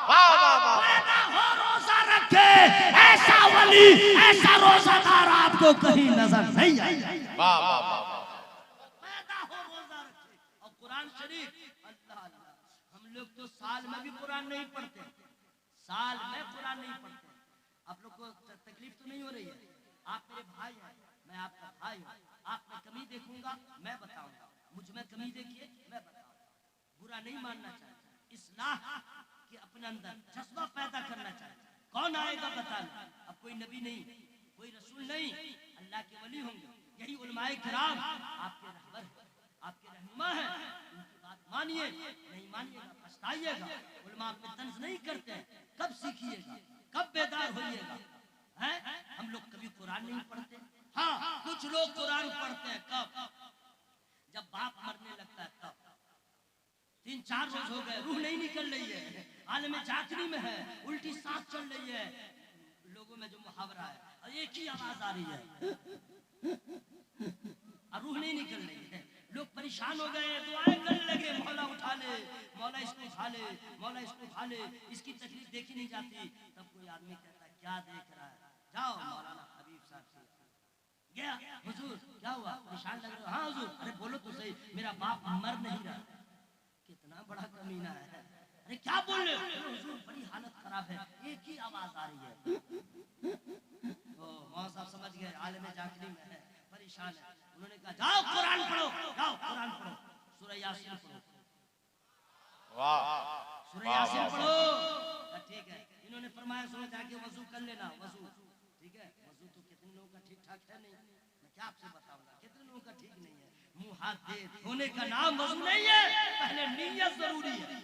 वाह वाह वाह, पैदा हो रोजा रखे। ऐसा वली, ऐसा रोजादार आपको कहीं नजर नहीं आएगा। वाह वाह वाह, पैदा हो रोजा रखे। और कुरान शरीफ, अल्लाह अल्लाह, हम लोग तो साल में भी कुरान नहीं पढ़ते, साल में कुरान नहीं पढ़ते। आप लोग को तकलीफ तो नहीं हो रही है? आप मेरे भाई हैं, मैं आपका भाई हूँ। आप में कमी देखूंगा मैं बताऊंगा, मुझ में कमी देखिए मैं बताऊंगा। बुरा नहीं मानना चाहिए, इस्लाह के अपने अंदर जज्बा पैदा करना चाहिए। कौन आएगा बताना? अब कोई नबी नहीं, कोई रसूल नहीं, अल्लाह के वली होंगे। यही उलमाए किराम आपके रहबर है, आपके रहनुमा है। उनकी बात मानिए, नहीं मानिएगा पछताइएगा। उलमा पे तंज नहीं करते हैं, कब सीखिएगा, कब बेदार होइएगा? हैं? हम लोग कभी कुरान नहीं पढ़ते। हाँ, कुछ लोग कुरान पढ़ते हैं कब? जब बाप मरने लगता है तब। 3-4 रोज हो गए, रूह नहीं निकल रही है, आलम जाकरी में है, उल्टी सांस चल रही है, लोगों में जो मुहावरा है, और एक ही आवाज आ रही है, रूह नहीं निकल रही है। लोग परेशान हो गए, दुआएं करने लगे, मौला उठा ले, मौला इसको उठा ले, मौला इसको उठा ले, इसकी तकलीफ देखी नहीं जाती। तब कोई आदमी कहता है क्या देख रहा है, जाओ मौलाना हबीब साहब से गया, हुजूर क्या हुआ, परेशान लग रहा है? हाँ हुजूर, अरे बोलो तो सही, मेरा बाप मर नहीं रहा। कितना बड़ा कमीना है, अरे क्या बोल रहे हो? हुजूर बड़ी हालत खराब है, एक ही आवाज आ रही है। तो मौलाना साहब समझ गए आलम जाकरी में है, परेशान है। उन्होंने कहा जाओ कुरान पढ़ो, जाओ कुरान पढ़ो, सूरह यासीन पढ़ो। वाह सूरह यासीन पढ़ो। ठीक है, इन्होंने फरमाया सुनो जाके वजू कर लेना, वजू। ठीक है, वजू तो कितने लोगों का ठीक ठाक है नहीं, मैं क्या आपसे बताऊंगा, कितने लोगों का ठीक नहीं है। मुंह हाथ धोने का नाम वजू नहीं है, पहले नीयत जरूरी है,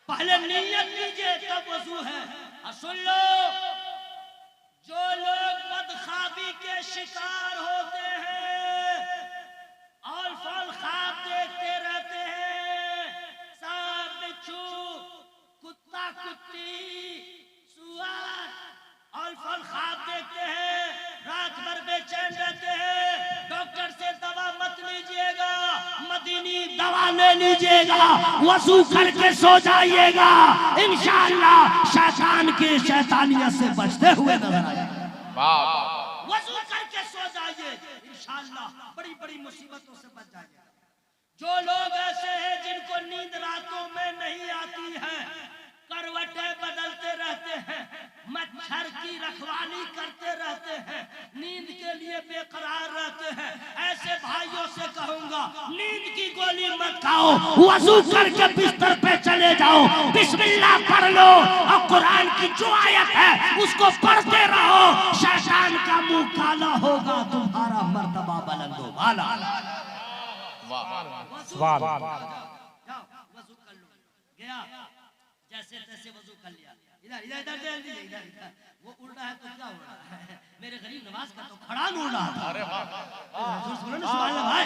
पहले नीयत कीजिए तब वजू है। और सुन लो, जो लोग बदख्वाबी के शिकार होते हैं और फल ख्वाब देखते रहते हैं, सांप बिच्छू, कुत्ता कुत्ती, सुअर और फल ख्वाब देखते हैं, रात भर बेचैन रहते हैं, डॉक्टर से दवा मत लीजिएगा, मदीनी दवा ले लीजिएगा, वजू करके सो जाइएगा, इंशाअल्लाह शैतान की शैतानियत से बचते हुए नजर आएगा। वजू करके सो जाइए, इंशाअल्लाह बड़ी बड़ी मुसीबतों से बच जाइएगा। जो लोग ऐसे हैं जिनको नींद रातों में नहीं आती है, करवटें बदलते रहते हैं, मच्छर की रखवाली करते रहते हैं, नींद के लिए बेकरार रहते हैं, ऐसे भाइयों से कहूंगा नींद की गोली मत खाओ, वजू करके बिस्तर पे चले जाओ, बिस्मिल्लाह पढ़ लो और कुरान की जो आयत है उसको पढ़ते रहो, शैतान का मुंह काला होगा, तुम्हारा मर्तबा बुलंद होगा। वाह जाओ वजू कर लो, गया जैसे तैसे वजू कर लिया, इधर इधर इधर इधर इधर इधर वो उड़ रहा है तो क्या हो रहा है? मेरे गरीब नवाज का तो खड़ा उड़ रहा था। अरे वाह हुजूर सुनो ना सुभान अल्लाह भाई,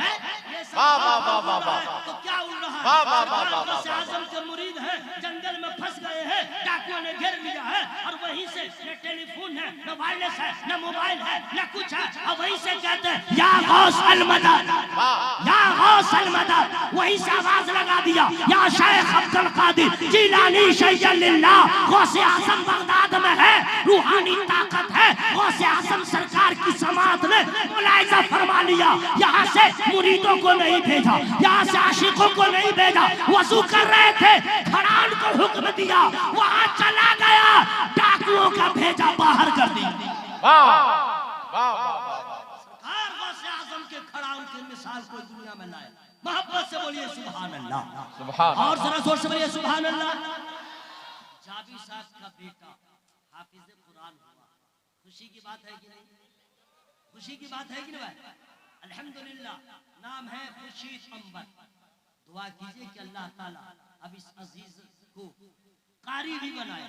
हैं? ये सब वाह, वाह, वाह, उड़ वाह, रहा है, वाह, तो क्या उड़ रहा है? वाह, वाह, वाह, वाह, गौसे आज़म के मुरीद हैं, जंगल में फंस गए हैं, डाकुओं ने घेर लिया है, और वहीं से न टेलीफोन है, न वायरलेस है, न मोबाइल है, न कुछ है, और वहीं से कहते हैं या गौस अल मदद, या गौस अल मदद, वहीं से आवाज लगा दिया या शेख अब्दुल कादिर जिलानी शैय्यलिल्लाह, गौसे आज़म बगदाद में है, रूहानी ताकत है, गौसे आज़म सरकार की समात ने मुलाहिजा फरमा लिया, यहाँ से मुरीदों को नहीं भेजा, यहाँ से आशिकों को नहीं भेजा, वजू कर रहे थे, खड़ान को हुक्म दिया, वहाँ चला गया, डाकुओं का भेजा बाहर कर दी। सरकार गौसे आज़म के खड़ान मिसाल कोई दुनिया में लाए। मोहब्बत से बोलिए सुभान अल्लाह, सुभान और जरा जोर से बोलिए सुभान अल्लाह। जाबिर साहब का बेटा हाफिज कुरान हुआ, खुशी की बात है कि नहीं? खुशी की बात है कि नहीं भाई? अल्हम्दुलिल्लाह। नाम है खुर्शीद अंबर। दुआ कीजिए कि अल्लाह ताला अब इस अजीज को कारी भी बनाए,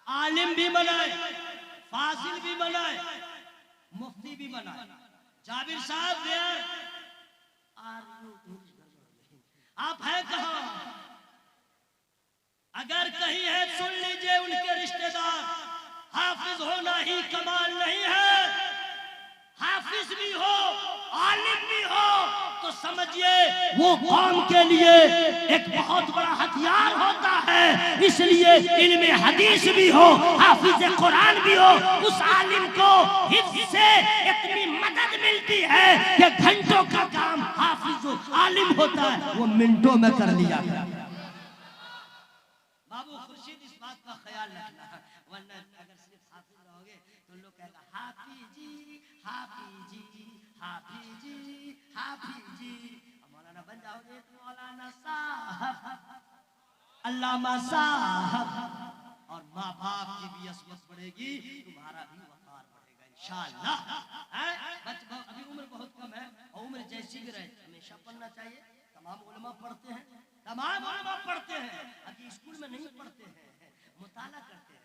आलिम भी बनाए, फाजिल भी बनाए, मुफ्ती भी बनाए। जाबिर साहब देयर आप है कहां? अगर कहीं है सुन लीजिए, उनके रिश्तेदार। हाफिज होना ही कमाल नहीं है, हाफिज भी हो, आलिम भी हो तो समझिए वो कौम के लिए एक बहुत बड़ा हथियार होता है। इसलिए इल्मे हदीस भी हो, हाफिज कुरान भी हो, उस आलिम को हिफ्ज से इतनी मदद मिलती है कि घंटों का काम हाफिज आलिम होता है वो मिनटों में कर लिया। बाबू खुर्शीद इस बात का ख्याल रखना, वरना अगर सिर्फ हाफिज रहोगे तो लोग कहेगा हाफिजी हाफिजी हाफिजी हाफिजी। मौलाना बन जाओगे तो मौलाना साहब, अल्लामा साहब, और माँ बाप की भी असमत बढ़ेगी, तुम्हारा भी वकार बढ़ेगा इंशाअल्लाह। अभी उम्र बहुत कम है और उम्र जैसी भी रहे हमेशा पढ़ना चाहिए। तमाम उलमा पढ़ते हैं, तमाम उलमा पढ़ते हैं। अभी स्कूल में नहीं पढ़ते हैं, मुताला करते हैं,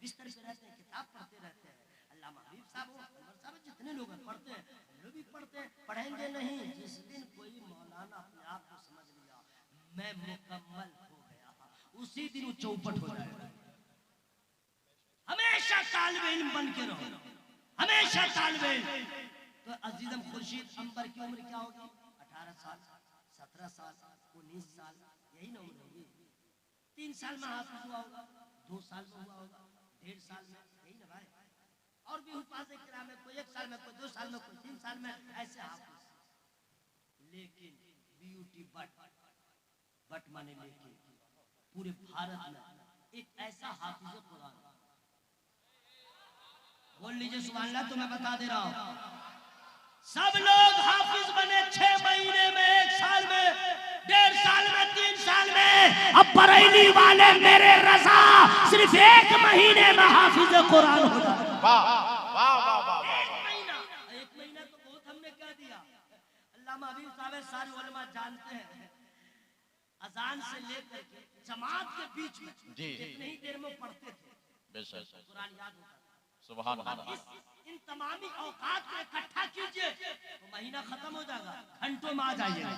बिस्तर पे रहते हैं, किताब पढ़ते रहते हैं। अल्लामा हबीब साहब, अनवर साहब, जितने लोग पढ़ते हैं, हम लोग भी पढ़ते हैं। पढ़ेंगे नहीं, जिस दिन कोई मौलाना अपने आप को समझ लिया मैं मुकम्मल हो गया, उसी दिन वो चौपट हो जाएगा। हमेशा तालिब इल्म बन के रहो, हमेशा तालिब इल्म। तो अजीजम खुर्शीद अंबर की उम्र क्या होगी? 18 साल, 17 साल, 19 साल, यही ना उम्र होगी। 3 साल में हाफिज हुआ होगा, 2 साल में हुआ होगा, 1.5 साल में, यही ना भाई। और भी हुफाज़े किराम में कोई 1 साल में, कोई 2 साल में, कोई 3 साल में, ऐसे हाफिज। लेकिन ब्यूटी बट माने लेकिन पूरे भारत में एक ऐसा हाफिज कुरान, बोल लीजिए सुभान अल्लाह। तो मैं बता दे रहा हूं, सब लोग हाफिज बने 6 महीने में, 1 साल में, 1.5 साल में, 3 साल में। अब बरेली वाले मेरे रजा सिर्फ 1 महीने में हाफिज कुरान हो जाए। वाह वाह वाह वाह। 1 महीना तो बहुत हमने कह दिया। अल्लामा हबीब साहब सारे उलमा जानते हैं, अजान से लेकर के जमात के बीच में कितनी ही देर में पढ़ते थे, बेशक कुरान याद होता था। सुभान अल्लाह। इन तमामी औकात को इकट्ठा कीजिए तो महीना खत्म हो जाएगा, घंटों में आ जाइएगा,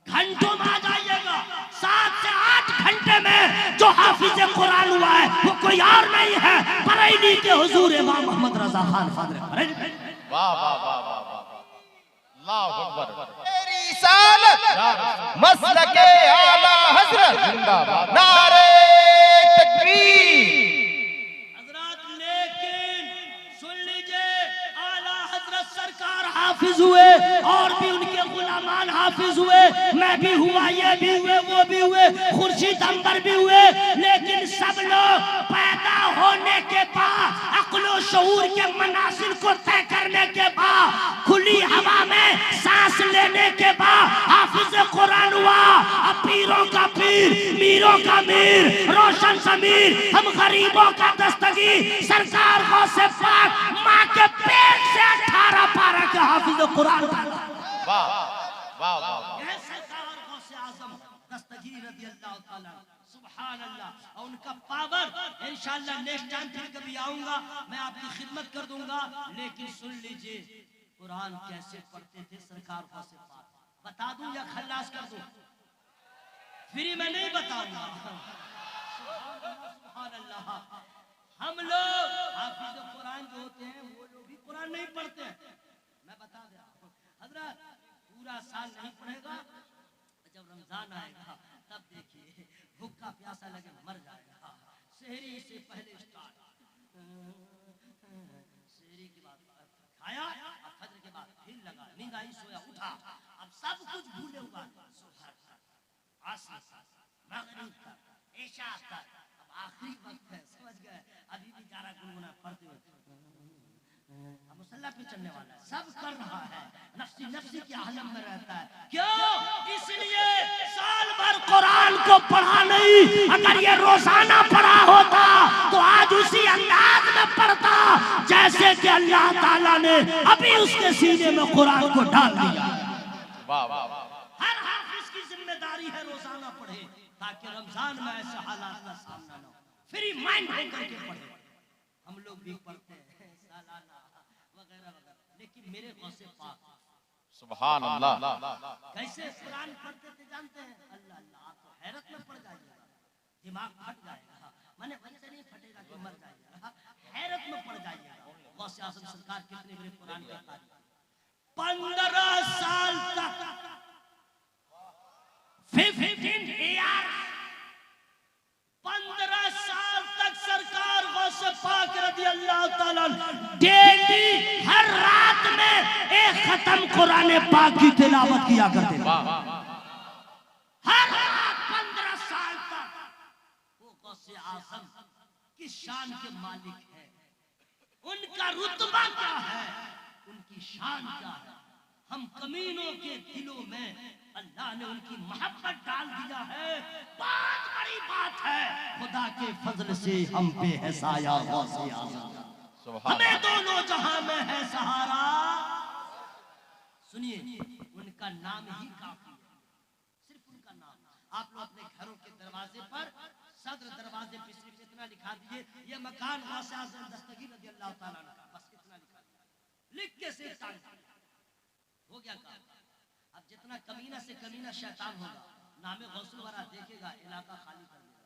घंटों में आ जाइएगा। 7 से 8 घंटे में जो हाफिज कुरान हुआ है वो कोई और नहीं है, बरेली के हुजूर इमाम मोहम्मद रजा खान फादर। वाह वाह वाह वाह वाह, अल्लाहु अकबर। तेरी सालत मसलके आला हजरत जिंदाबाद, नारे तकबीर। हजरत लेकिन सुन लीजिए, आला हजरत सरकार हाफिज हुए और भी उनके गुलामान हाफिज हुए। मैं भी हुआ, ये भी हुए, वो भी हुए, खुर्शीद अंबर भी हुए। लेकिन सब लोग पैदा होने के बाद, अक्लो शऊर के मनासिल को तय करने के बाद, खुली हवा में सांस लेने के बाद हाफिज कुरान हुआ। अब पीरों का पीर, मीरों का मीर, रोशन समीर, हम गरीबों का दस्तगीर, सरकार को से पाक माँ के पेट से 18 पारा के हाफिज कुरान। वाह वाह वाह वाह। सरकार को से आजम दस्तगीर रज़ी अल्लाह ताला, सुभान अल्लाह। और उनका पावर इंशाअल्लाह नेक्स्ट टाइम फिर कभी आऊंगा, मैं आपकी खिदमत कर दूंगा। लेकिन सुन लीजिए कुरान कैसे पढ़ते थे सरकार को से पाक, बता दूं या खल्लास कर दूं? फ्री में नहीं बताऊंगा। सुभान अल्लाह। हम लोग हाफिज कुरान जो होते हैं वो लोग भी कुरान नहीं पढ़ते हैं। मैं बता दे रहा हूं हजरत, पूरा साल नहीं पढ़ेगा, जब रमजान आएगा तब देखिए भूखा प्यासा लगे मर जाएगा। सहरी से पहले स्टार्ट, सहरी के बाद खाया, अब फजर के बाद फिर लगा, नींद आई, सोया, उठा, अब सब कुछ भूले हुआ, सुबह तक, असर तक, मगरिब तक, इशा तक, अब आखिरी वक्त है, समझ गए? अभी भी जा रहा गुनगुना पढ़ते हुए, अब मुसल्ला पे चलने वाला है, सब कर रहा है, नफ्स नफ्सी नफ्सी के आलम में रहता है। क्यों? इसलिए साल भर कुरान को पढ़ा नहीं, अगर ये रोजाना पढ़ा होता तो आज उसी अंदाज में पढ़ता जैसे कि अल्लाह ताला ने अभी उसके सीने में कुरान को डाल दिया। वाह वाह हर हाफिज की जिम्मेदारी है रोजाना पढ़े, ताकि रमजान में ऐसे हालात का सामना न हो, फ्री माइंड होकर के पढ़े। हम लोग भी पढ़ते हैं सालाना वगैरह वगैरह, लेकिन मेरे गौसे पाक सुभान अल्लाह। कैसे कुरान पढ़ते थे जानते हैं? अल्लाह अल्लाह, आप तो हैरत में पड़ जाइएगा, दिमाग फट जाएगा, माने वैसे नहीं फटेगा कि मर जाएगा, हैरत में पड़ जाइएगा। गौसे आज़म सरकार कितने बड़े कुरान के कारी, 15 साल तक 15 ईयर 15 साल तक सरकार गौसे पाक रज़ी अल्लाह ताला डेली हर रात में एक खत्म कुरान पाक की तिलावत किया करते थे। हर रात 15 साल तक। वो गौसे आज़म किस शान के मालिक है, उनका रुतबा क्या है, उनकी शान क्या है। हम कमीनों के दिलों में अल्लाह ने उनकी मोहब्बत डाल दिया है। बहुत बड़ी बात है, खुदा के फजल से हम पे है साया गौसे आज़म, हमें दोनों जहां में है सहारा। सुनिए, उनका नाम ही काफी है, सिर्फ उनका नाम। आप लोग अपने घरों के दरवाजे पर, सदर दरवाजे पे सिर्फ इतना लिखा दीजिए, ये मकान गौसे आज़म दस्तगीर रज़ी अल्लाह ताला का, बस इतना लिखा दीजिए, लिख के सिर्फ टांग हो गया काम। अब जितना कमीना से कमीना शैतान होगा, नामे गौसुल वाला देखेगा, इलाका खाली कर देगा।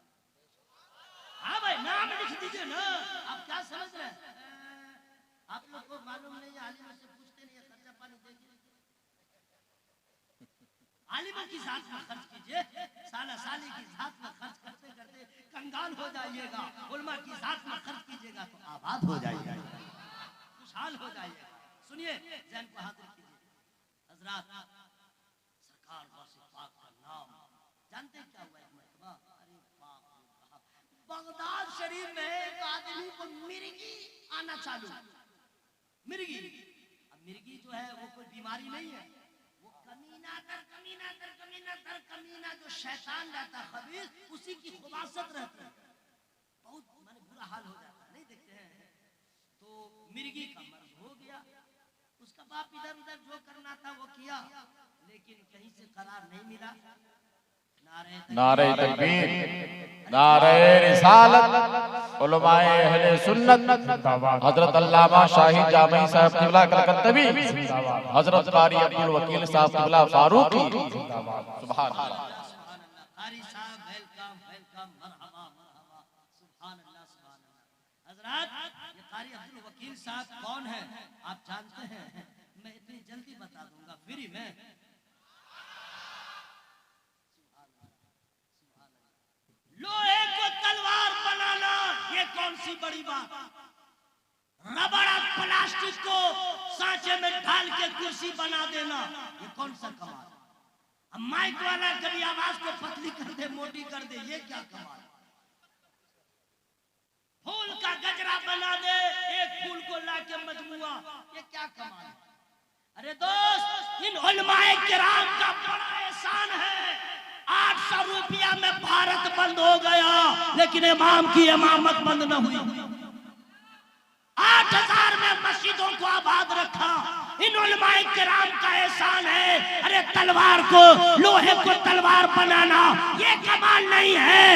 हाँ भाई, नाम लिख दीजिए ना। आप क्या समझ रहे हैं? आप लोग को मालूम नहीं है, आलिम से पूछते नहीं है, खर्चा पानी देखिए। आलिमों की जात में खर्च कीजिए, साला साली की जात में खर्च करते करते कंगाल हो जाइएगा। उलमा की जात में खर्च कीजिएगा तो आबाद हो जाइएगा, खुशहाल हो जाइएगा। सुनिए, ज़हन को हाजिर कीजिए। हजरात, सरकार गौसे पाक का नाम जानते क्या हुआ एक मरतबा? अरे बाप रे बाप, बगदाद शरीफ में एक आदमी को मिर्गी आना चालू। मिर्गी, अब मिर्गी जो है वो कोई बीमारी नहीं है, वो कमीना दर कमीना दर कमीना दर कमीना जो शैतान रहता है खबीस, उसी की खुबासत रहती है। बहुत माने बुरा हाल हो जाता है, नहीं देखते हैं? तो मिर्गी का मर्ज हो गया, उसका बाप इधर उधर जो करना था वो किया, लेकिन कहीं से करार नहीं मिला। नारे तकबीर, नारे रिसालत, उलमाए अहले सुन्नत, हजरत अल्लामा शाहिद जामई साहब क़िबला कलकत्तवी, हजरत कारी अब्दुल वकील साहब क़िबला फारूकी, सुभान अल्लाह। कारी साहब वेलकम वेलकम, मरहबा मरहबा, सुभान अल्लाह सुभान अल्लाह। हजरात, ये कारी अब्दुल वकील साहब कौन है आप जानते हैं? मैं इतनी जल्दी बता दूंगा, फ्री में। लोहे को तलवार बनाना ये कौन सी बड़ी बात? रबड़ और प्लास्टिक को सांचे में ढाल के कुर्सी बना देना ये कौन सा कमाल? अब माइक वाला कभी आवाज को पतली कर दे, मोटी कर दे, ये क्या कमाल? फूल का गजरा बना दे, एक फूल को लाके मजमुआ, ये क्या कमाल है? अरे दोस्त, इन उलमाए किराम का बड़ा एहसान है। 800 रुपया में भारत बंद हो गया, लेकिन इमाम की इमामत बंद न हुई। 8000 में मस्जिदों को आबाद रखा, इन उलमाए किराम का एहसान है। अरे तलवार को, लोहे को तलवार बनाना ये कमाल नहीं है,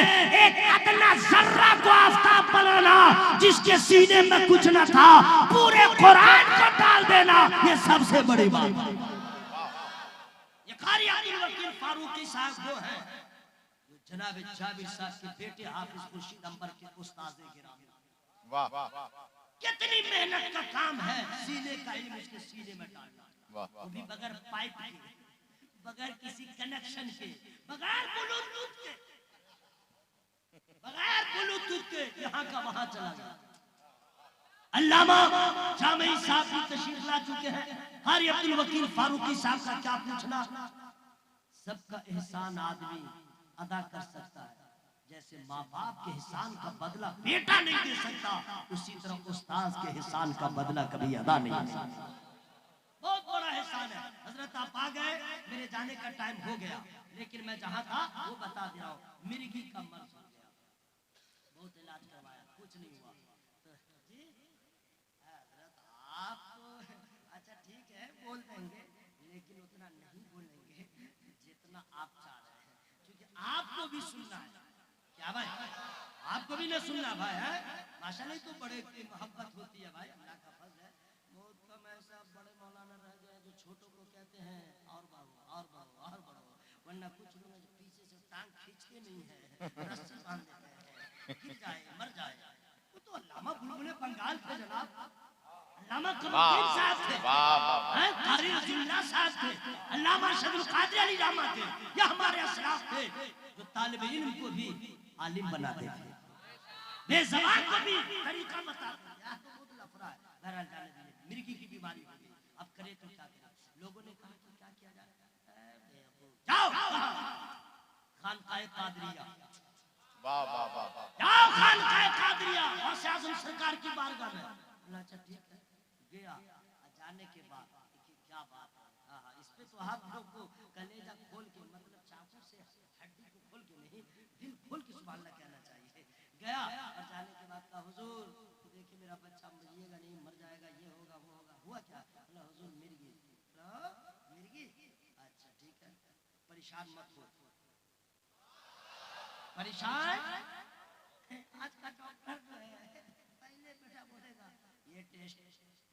एक अदना जर्रा को आफताब बनाना, जिसके सीने में कुछ न था पूरे कुरान को डाल देना ये सबसे बड़ी बात है। ये कारी अब्दुल वकील फारूकी साहब वो है जो जनाब जाबिर साहब के बेटे हाफिज खुर्शीद अंबर के उस्ताद गिरामी। वाह, कितनी मेहनत का काम है सीने का इल्म उसके सीने में डालना, वो भी बगैर पाइप के, बगैर किसी कनेक्शन के, बगैर ब्लूटूथ के, बगैर ब्लूटूथ के यहाँ का वहां चला जाए। अल्लामा जामई साहब भी तशरीफ ला चुके हैं। कारी अब्दुल वकील फारूकी साहब का क्या पूछना? सबका एहसान आदमी अदा कर सकता है, जैसे माँ बाप के एहसान का बदला बेटा नहीं दे सकता, उसी तरह उस्ताद के एहसान का बदला कभी अदा नहीं कर सकता। बहुत बड़ा एहसान है। हजरत आप आ गए, मेरे जाने का टाइम हो गया, लेकिन मैं जहाँ था वो बता दे रहा हूँ, मिर्गी का मर्ज हो गया, बहुत इलाज करवाया, कुछ नहीं हुआ। तो जी हजरत आप अच्छा ठीक है बोल देंगे, लेकिन उतना नहीं बोलेंगे जितना आप चाह रहे हैं, क्योंकि आपको भी सुनना है। क्या भाई, आपको भी ना सुनना भाई है? माशाल्लाह तो बड़े की मोहब्बत होती है भाई, अल्लाह का फजल है। बहुत कम ऐसा बड़े मौलाना रह गए जो छोटों को कहते हैं और बढ़ो और बढ़ो और बढ़ो, वरना कुछ लोग जो पीछे से टांग खींचते नहीं है, रस्सी बांध देते हैं, गिर जाए मर जाए। वो तो अल्लामा बुलबुल बंगाल थे जनाब, अल्लामा कमरुद्दीन साहब थे, कारी रसूलुल्लाह साहब थे, अल्लामा अरशदुल कादिर अली रामा थे, ये हमारे असलाफ थे जो तालिब इल्म को भी आलिम बनाते थे, बेज़बान को भी तरीका बताते थे। यह तो बहुत लफड़ा है। बहरहाल जाने दीजिए, मिर्गी की बीमारी हो गई, अब करे तो क्या करें? लोगों ने कहा कि क्या किया जाए? जाओ खानकाए कादरिया, वाह वाह वाह वाह, जाओ खानकाए कादरिया और आज़म सरकार की बारगाह में। बोला अच्छा ठीक है, गया। जाने के बाद देखिए क्या बात है, हाँ इस पे तो आप लोग को कलेजा खोल के, मतलब चाकू से हड्डी को खोल के नहीं, दिल खोल के सुभान अल्लाह कहना चाहिए। गया और जाने के बाद कहा हुजूर देखिए मेरा बच्चा मरिएगा नहीं, मर जाएगा, ये होगा वो होगा। हुआ क्या? बोला हुजूर मिर्गी। मिर्गी? अच्छा ठीक है, परेशान मत हो। परेशान आज का डॉक्टर पहले बेटा बोलेगा ये टेस्ट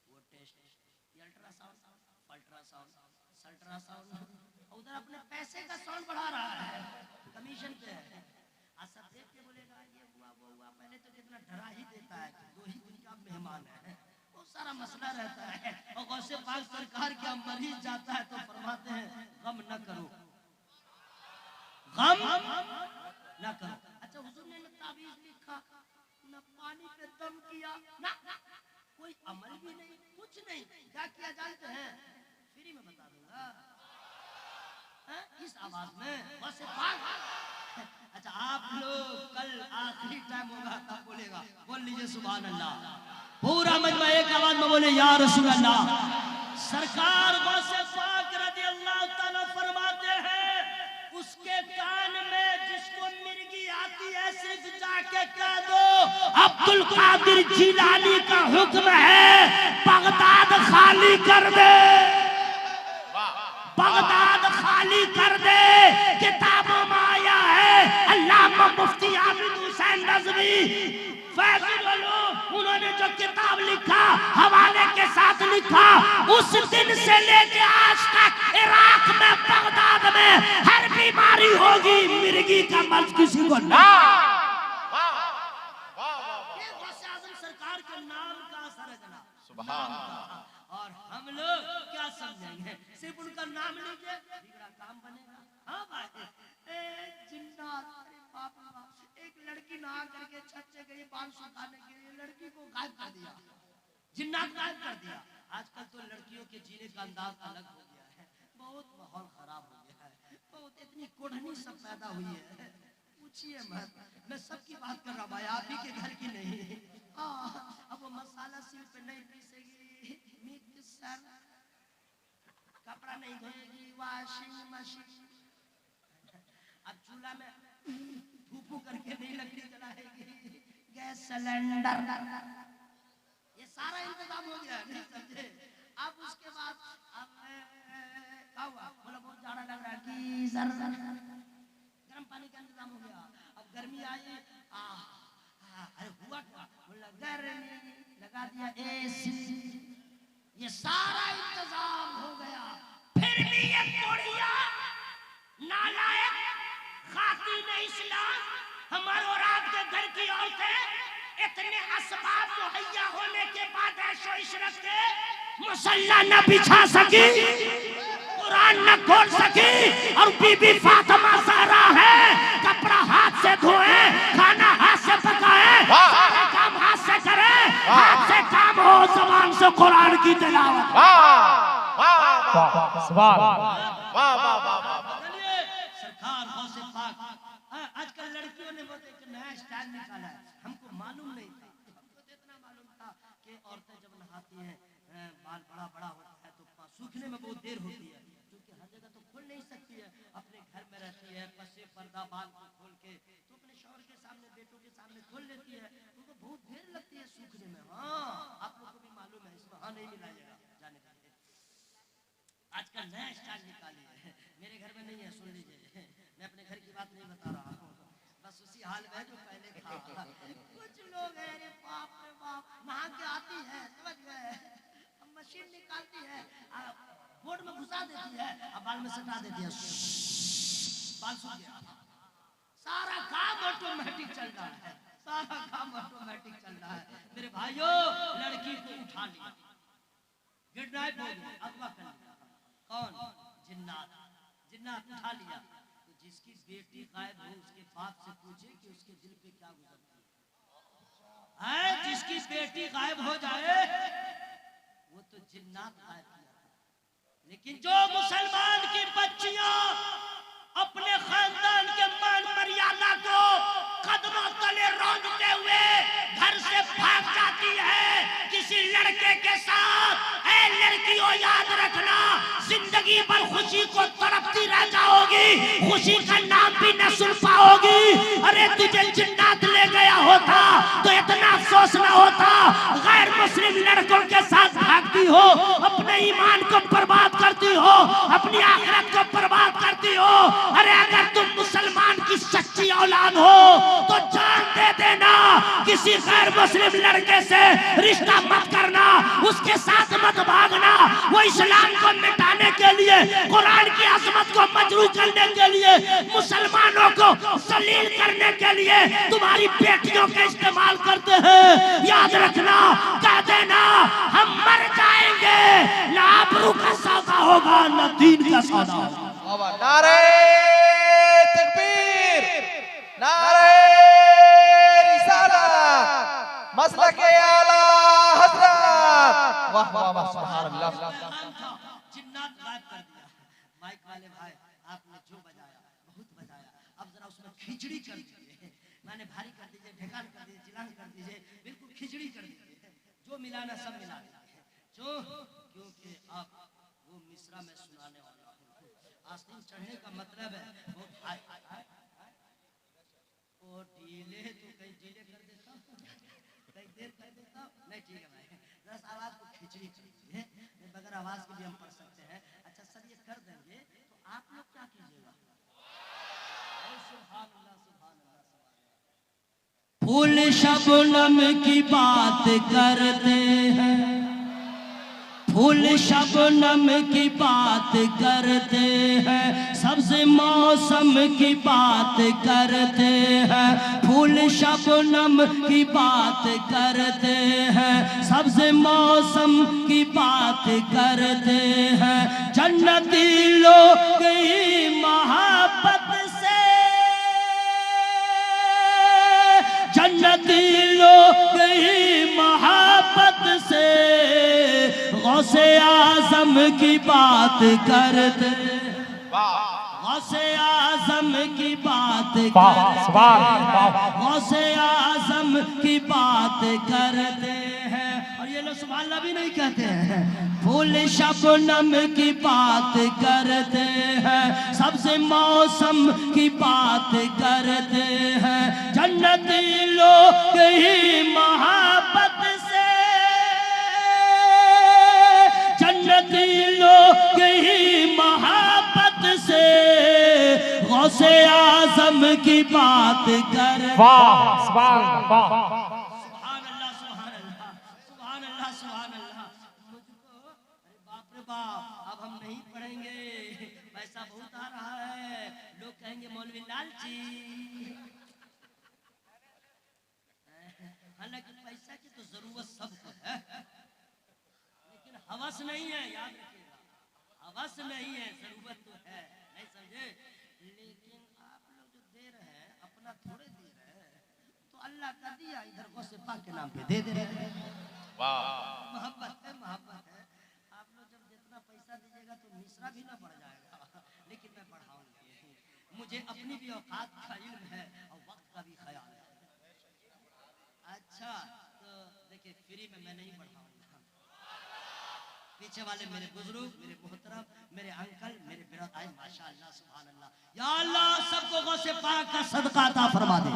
वो टेस्ट, ये अल्ट्रासाउंड अल्ट्रासाउंड सल्ट्रासाउंड, उधर अपने पैसे का साउंड बढ़ा रहा है, कमीशन पे है। सब देख के बोलेगा ये हुआ वो हुआ। पहले तो जितना डरा ही देता है कि 2 ही दिन का मेहमान है, बहुत सारा मसला रहता है। और गौसे पाक सरकार क्या मरीज जाता है तो फरमाते हैं गम न करो, गम न करो। अच्छा हुजूर ने ताबीज लिखा, न पानी पे दम किया, ना कोई अमल भी नहीं, कुछ नहीं। क्या किया जानते हैं? फ्री में बता दूंगा इस आवाज में, बस अच्छा आप लोग कल आखिरी टाइम होगा तब बोलेगा, बोल लीजिए सुभान अल्लाह। पूरा मजमा एक आवाज में बोले या रसूल अल्लाह। सरकार गौसे पाक रज़ियल्लाहु ताला फरमाते हैं उसके कान में जिसको मिर्गी आती है सिर्फ जाके कह दो अब्दुल कादिर जिलानी का हुक्म है बगदाद खाली कर दे, बगदाद खाली कर दे। किताबों में आया है अल्लामा मुफ्ती आबिद हुसैन नज़वी उन्होंने जो किताब लिखा हवाले के साथ लिखा, उस दिन से लेके आज तक इराक में बगदाद में हर बीमारी होगी, मिर्गी का मर्ज किसी को ना। ये गौसे आज़म सरकार के नाम का असर है जनाब, सुभान अल्लाह। और हम लोग क्या समझेंगे, सिर्फ उनका नाम लीजिए बिगड़ा काम बनेगा। हाँ भाई जिन्नात, एक लड़की नहा करके छत से गई बाल सुखाने के लिए, लड़की को गायब कर दिया, जिन्नात गायब कर दिया। आजकल तो लड़कियों के जीने का अंदाज अलग हो गया है, बहुत माहौल खराब हो गया है, बहुत इतनी कोढ़नी सब पैदा हुई है, पूछिए मत। मैं सबकी बात कर रहा भाई, आप ही के घर की नहीं। अब वो मसाला सिल पे नहीं पीसेगी, मिक्सर कपड़ा नहीं धोएगी, वॉशिंग मशीन, अब चूल्हा में फूफू करके नहीं लकड़ी जलाएगी, गैस सिलेंडर, ये सारा इंतजाम हो गया, नहीं समझे। अब उसके बाद अब क्या हुआ, बोला बहुत जाड़ा लग रहा है कि सर गर्म पानी का इंतजाम हो गया। अब गर्मी आई, अरे हुआ क्या, बोला गर्मी लगा दिया एसी, ये सारा इंतजाम हो गया। फिर भी ये कोड़िया नालायक खातिन इस्लाम हमारे और आपके घर की औरतें इतने असबाब मुहैया होने के बाद ऐशो इशरत के मुसल्ला न बिछा सकी, कुरान न खोल सकी, और बीबी फातिमा ज़हरा है कपड़ा हाथ से धोए, खाना हाथ से पकाए, सारे काम हाथ से करे, हाथ से काम हो, ज़बान से कुरान की तिलावत। सरकार गौसे पाक आजकल लड़कियों ने बहुत एक नया स्टाइल निकाला है, हमको मालूम नहीं था। हमको तो इतना मालूम था कि औरतें जब नहाती हैं बाल बड़ा बड़ा होता है तो सूखने में बहुत देर होती है, सामने खोल लेती है, उनको बहुत देर लगती है सूखने में। हाँ, आप लोग को भी मालूम है, इसमें हाँ नहीं मिलाइएगा, जाने दीजिए। आजकल नया स्टाइल निकाली है, मेरे घर में नहीं है, सुन लीजिए। मैं अपने घर की बात नहीं बता रहा हूँ, बस उसी हाल में जो पहले था। कुछ लोग हैं, अरे बाप रे बाप, नहा के आती है, समझ गए, अब मशीन निकालती है, बोर्ड में घुसा देती है, अब बाल में सटा देती है, बाल सूख गया। सारा काम ऑटोमेटिक चल रहा है, सारा काम ऑटोमेटिक चल रहा है। मेरे भाइयों, लड़की को उठा लिया, गुड नाइट बोल दिया, अगवा कर लिया। कौन? जिन्नात। जिन्नात उठा लिया। तो जिसकी बेटी गायब हो उसके बाप से पूछे कि उसके दिल पे क्या गुजरती है। जिसकी बेटी गायब हो जाए वो तो जिन्नात गायब किया था। लेकिन जो मुसलमान की बच्चियां अपने खानदान के मान मर्यादा को कदमों तले रौंदते हुए घर से भाग जाती है किसी लड़के के साथ, ऐ लड़कियों याद रखना, जिंदगी भर खुशी को तड़पती रह जाओगी, खुशी का नाम भी न सुन पाओगी। अरे तुझे जिन्नात ले गया होता तो इतना अफसोस न होता। गैर मुस्लिम लड़कों के साथ भागती हो, अपने ईमान को बर्बाद करती हो, अपनी आखिरत को बर्बाद करती हो। अरे अगर तुम मुसलमान की सच्ची औलाद हो तो जान दे देना, किसी गैर मुस्लिम लड़के से रिश्ता मत करना, उसके साथ मत भागना। वो इस्लाम को मिटाने के लिए, कुरान की अजमत को मजरू करने के लिए, मुसलमानों को जलील करने के लिए तुम्हारी बेटियों का इस्तेमाल करते हैं। याद रखना, कह देना हम मर जाएंगे, ना आबरू का सौदा होगा ना दीन का सौदा होगा। नारे तकबीर, नारे रिसालत, मसलके आला हज़रत। वाह वाह वाह, सुभान अल्लाह। जिन्नात गायब कर दिया। माइक वाले भाई, आपने जो बजाया बहुत बजाया, अब जरा उसमें खिचड़ी कर दीजिए, माने भारी कर दीजिए, ढेकान कर दीजिए, चिलान कर दीजिए, बिल्कुल खिचड़ी कर दीजिए। जो मिलाना सब मिला दीजिए। जो क्योंकि आप वो मिसरा में सुनाने वाला हूँ। आस्तीन चढ़ने का मतलब है वो हाय ओ ढीले, तो कहीं ढीले कर देता हूँ, कहीं देर कर देता हूँ। नहीं ठीक है भाई, बस आवाज को खिचड़ी कीजिए, बगैर आवाज के भी हम पढ़ सकते हैं। अच्छा सर ये कर देंगे तो आप लोग क्या कीजिएगा? सुभान अल्लाह, सुभान अल्लाह, सुभान अल्लाह। फूल शबनम की बात करते हैं, फूल शबनम की बात करते हैं, सब्ज मौसम की बात करते हैं। फूल शबनम की बात करते हैं, सब्ज मौसम की बात करते हैं। जन्नती लोग की मोहब्बत से, जन्नती लोग की मोहब्बत से गौसे आज़म की बात करते, गौसे आज़म की बात करते, गौसे आज़म की बात करते हैं। और ये लोग सुभान अल्लाह भी नहीं कहते हैं। फूल शबनम की बात करते हैं, सबसे मौसम की बात करते हैं। जन्नती लोग ही मोहब्बत से, जन्नती लोग ही मोहब्बत से गौसे आज़म की बात कर। वाह सुभान अल्लाह, सुभान अल्लाह, सुभान अल्लाह, सुभान अल्लाह, सुभान अल्लाह। मुझको अरे बाप रे बाप, अब हम नहीं पढ़ेंगे, पैसा बहुत आ रहा है, लोग कहेंगे मौलवी लालची। हालांकि पैसा की तो जरूरत सबको है, लेकिन हवस नहीं है, याद रखिएगा, हवस नहीं है, जरूरत तो है, नहीं समझे? लेकिन आप लोग जो दे रहे हैं अपना थोड़े दे रहे हैं, तो अल्लाह का दिया इधर गौसे पाक के नाम पे दे रहे हैं। वाह, मोहब्बत है, मोहब्बत है। आप लोग जब जितना पैसा दीजिएगा तो मिसरा भी ना बढ़ जाएगा, लेकिन मैं बढ़ाऊंगी। मुझे अपनी भी औकात का इल्म है और वक्त का भी ख्याल है। अच्छा तो देखिए, फ्री में मैं नहीं बढ़ाऊंगा। पीछे वाले मेरे बुजुर्ग, मेरे मोहतरम, मेरे अंकल, मेरे बिरादर, माशाअल्लाह, सुभान अल्लाह। या अल्लाह सबको गौसे पाक का सदका अता फरमा दे।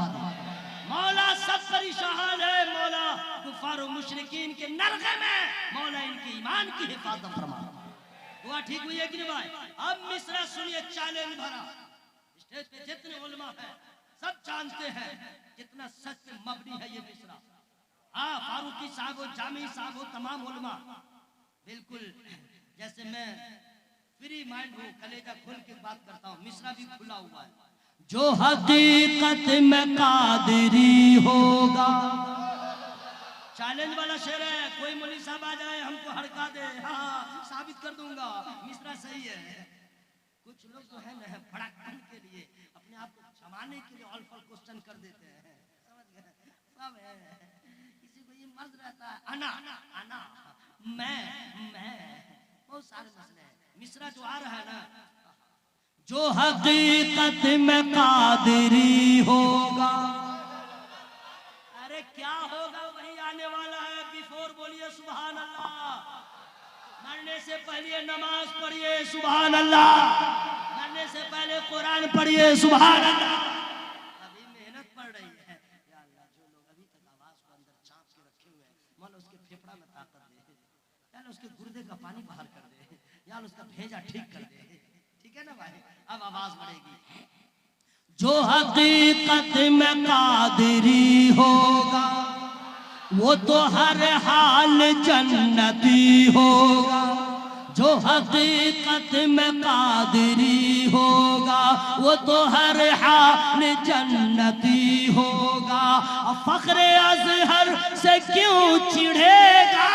मौला सब कुफार और मुशरिकीन के नरगे में मौला इनके ईमान की हिफाजत फरमा। दुआ ठीक हुई है कि नहीं भाई? अब मिसरा सुनिए, चैलेंज भरा। स्टेज पे जितने उलमा हैं सब जानते हैं कितना सच पे मबनी है ये मिसरा। हाँ, फारूकी साहब हो, जामी साहब हो, तमाम उलमा बिल्कुल जैसे मैं फ्री माइंड हूँ, कलेजा खोल के बात करता हूँ, मिसरा भी खुला हुआ है। जो हकीकत में कादरी होगा, चैलेंज वाला शेर है। कोई मौलवी साहब आ जाए हमको हड़का दे, हाँ साबित कर दूंगा मिसरा सही है। कुछ लोग जो है ना भड़कने के लिए, अपने आप को जमाने के लिए ऑल फॉल क्वेश्चन कर देते हैं, समझ गए? सब है, किसी को ये मर्ज रहता है अना अना मैं बहुत सारे मसले हैं। मिसरा जो आ रहा है ना, जो हकीकत में कादरी होगा, अरे क्या होगा वही आने वाला है। बिफोर बोलिए सुभान अल्लाह, मरने से पहले नमाज पढ़िए सुभान अल्लाह, मरने से पहले कुरान पढ़िए सुभान अल्लाह। अभी मेहनत पड़ रही है या अल्लाह, जो लोग अभी तक आवाज को अंदर चाप के रखे हुए हैं, मान लो उसके फेफड़ा में ताकत दे, या उसके गुर्दे का पानी बाहर कर दे, या उसका भेजा ठीक कर दे, ठीक है ना भाई? अब आवाज बढ़ेगी। जो हकीकत में कादरी होगा वो तो हर हाल जन्नती होगा। जो हकीकत में कादरी होगा वो तो हर हाल जन्नती होगा। फख्रे अज़हर से क्यों चिढ़ेगा,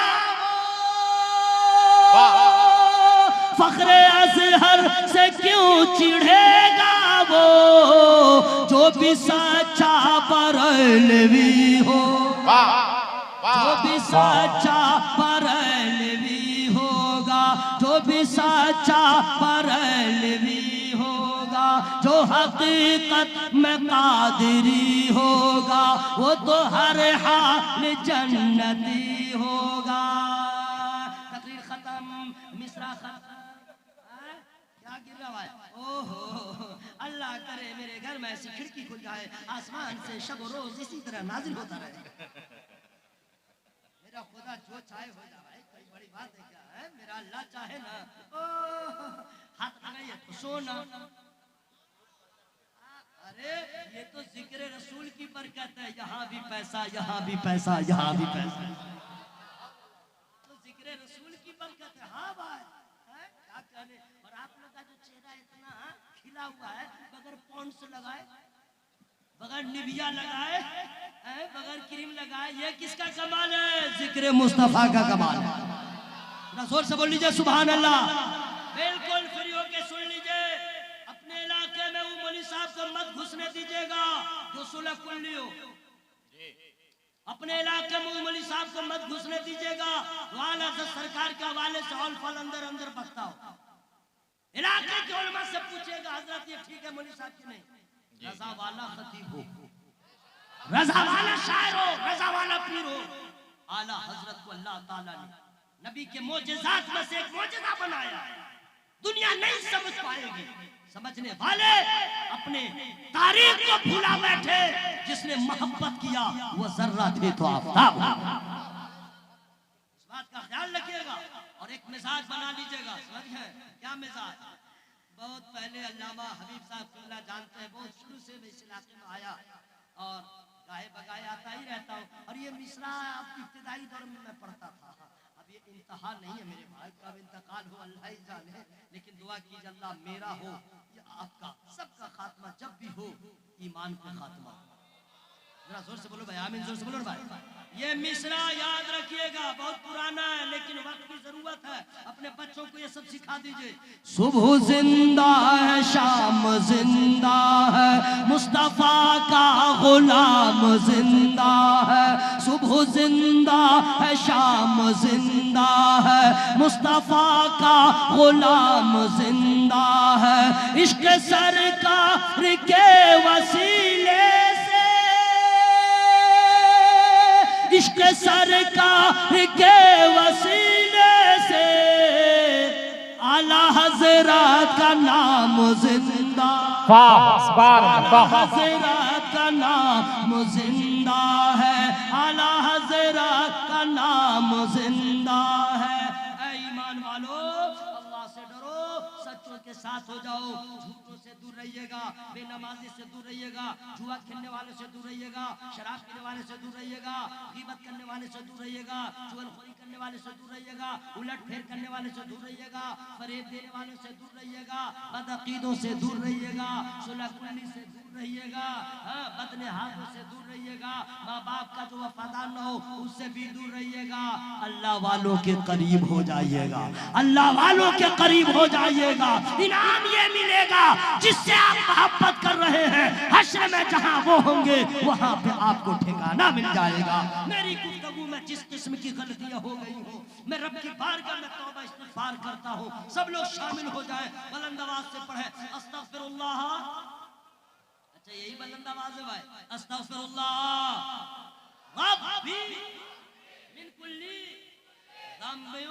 फख्रे अज़हर से क्यों चिढ़ेगा वो, जो भी सच्चा बरेलवी हो, जो भी सच्चा बरेलवी होगा, जो भी सच्चा बरेलवी होगा। जो हकीकत में कादरी होगा वो तो हर हाल जन्नती होगा। तकरीर खत्म, मिसरा खत्म। क्या गिर रहा है? ओहो, अल्लाह करे मेरे घर में ऐसी खिड़की खुल जाए, आसमान से शब रोज इसी तरह नाजिल होता रहे। मेरा खुदा जो चाहे हो जाए, कोई बड़ी बात है क्या है? मेरा अल्लाह चाहे ना, हाथ लगाइए तो सोना। अरे ये तो जिक्र रसूल की बरकत है, यहाँ भी पैसा, यहाँ भी पैसा, यहाँ भी पैसा, तो जिक्र रसूल की बरकत है। हाँ भाई, क्या कहने। और आप लोग का जो चेहरा इतना खिला हुआ है, बगैर पॉन्ड्स लगाए, बगैर निविया लगाए, बगैर क्रीम लगाए, ये किसका कमाल है? जिक्र मुस्तफा का कमाल है। जोर से बोल लीजिए सुभान अल्लाह। बिल्कुल फ्री होके सुन लीजिए। अपने इलाके में वो मौलवी साहब को मत घुसने दीजिएगा जो सुलह कुल्ली हो। अपने इलाके में मौलवी साहब को मत घुसने दीजिएगा, वाला सरकार के हवाले से ऑल फॉल अंदर अंदर बकता हो। इलाके के उलमा से पूछेगा, हजरत ये ठीक है मौलवी साहब की नहीं, रजा वाला खतीब हो, रजा वाला शायर हो, रजा वाला पीर हो। आला हजरत को अल्लाह ताला ने नबी के मोजेज़ात में से एक मोजेज़ा बनाया। दुनिया नहीं समझ पाएगी, समझने वाले अपने तारीख को भूला बैठे। जिसने मोहब्बत किया वो जर्रा थे तो आफ्ताब। इस बात का ख्याल रखिएगा और एक मिजाज बना लीजिएगा। समझ गए क्या मिजाज? बहुत पहले अल्लामा हबीब साहब किबला जानते हैं, बहुत शुरू से मैं इस इलाके में आया और गाए बगाए आता ही रहता हूँ। और ये मिसरा इब्तिदाई दौर में मैं पढ़ता था। अब ये इंतहा नहीं है मेरे भाई, कब इंतकाल हो अल्लाह ही जाने, लेकिन दुआ कीजिए अल्लाह मेरा हो या आपका, सबका खात्मा जब भी हो ईमान का खात्मा। जरा जोर से बोलो भाई, आमीन। जोर से बोलो भाई। ये मिसरा याद रखिएगा, बहुत पुराना है लेकिन वक्त की जरूरत है। अपने बच्चों को ये सब सिखा दीजिए। सुबह जिंदा है, शाम जिंदा है, मुस्तफा का गुलाम जिंदा है। सुबह जिंदा है, शाम जिंदा है, मुस्तफा का गुलाम जिंदा है। इश्क सरकार के वसीले से, इश्क सरकार के वसीले से, आला हजरत का नाम जिंदा, हजरत का नाम जिंदा है, आला हजरत इस्लाम जिंदा है। ऐ ईमान वालो, अल्लाह से डरो, सच्चों के साथ हो जाओ, झूठों से दूर रहिएगा, बेनमाजी से दूर रहिएगा, जुआ खेलने वाले से दूर रहिएगा, शराब पीने वाले से दूर रहिएगा, गीबत करने वाले से दूर रहिएगा, चुगलखोरी करने वाले से दूर रहिएगा, उलट फेर करने वाले से दूर रहिएगा, फरेब देने वालों से दूर रहिएगा, बदअकीदों से दूर रहिएगा, सुलहकुल्ली से दूर रहिएगा, बदनेहादों से दूर रहिएगा, माँ बाप का जो वफादार न हो उससे भी दूर रहिएगा। अल्लाह वालों के करीब हो जाइएगा, अल्लाह वालों के करीब हो जाइएगा, इनाम ये मिलेगा जिससे आप मोहब्बत कर रहे हैं, हश्र में जहां वो होंगे वहां पे आपको ठिकाना मिल जाएगा। मेरी गुफ्तगू में जिस किस्म की गलतियां हो गई हो, मैं रब की बारगाह में तौबा इस्तिग़फ़ार करता हूं। सब लोग शामिल हो जाएं, बुलंद आवाज से पढ़े अस्तगफिरुल्लाह। अच्छा यही बुलंद आवाज है भाई, अस्तगफिरुल्लाह रब्बी मिन कुल्ली ज़ंबिन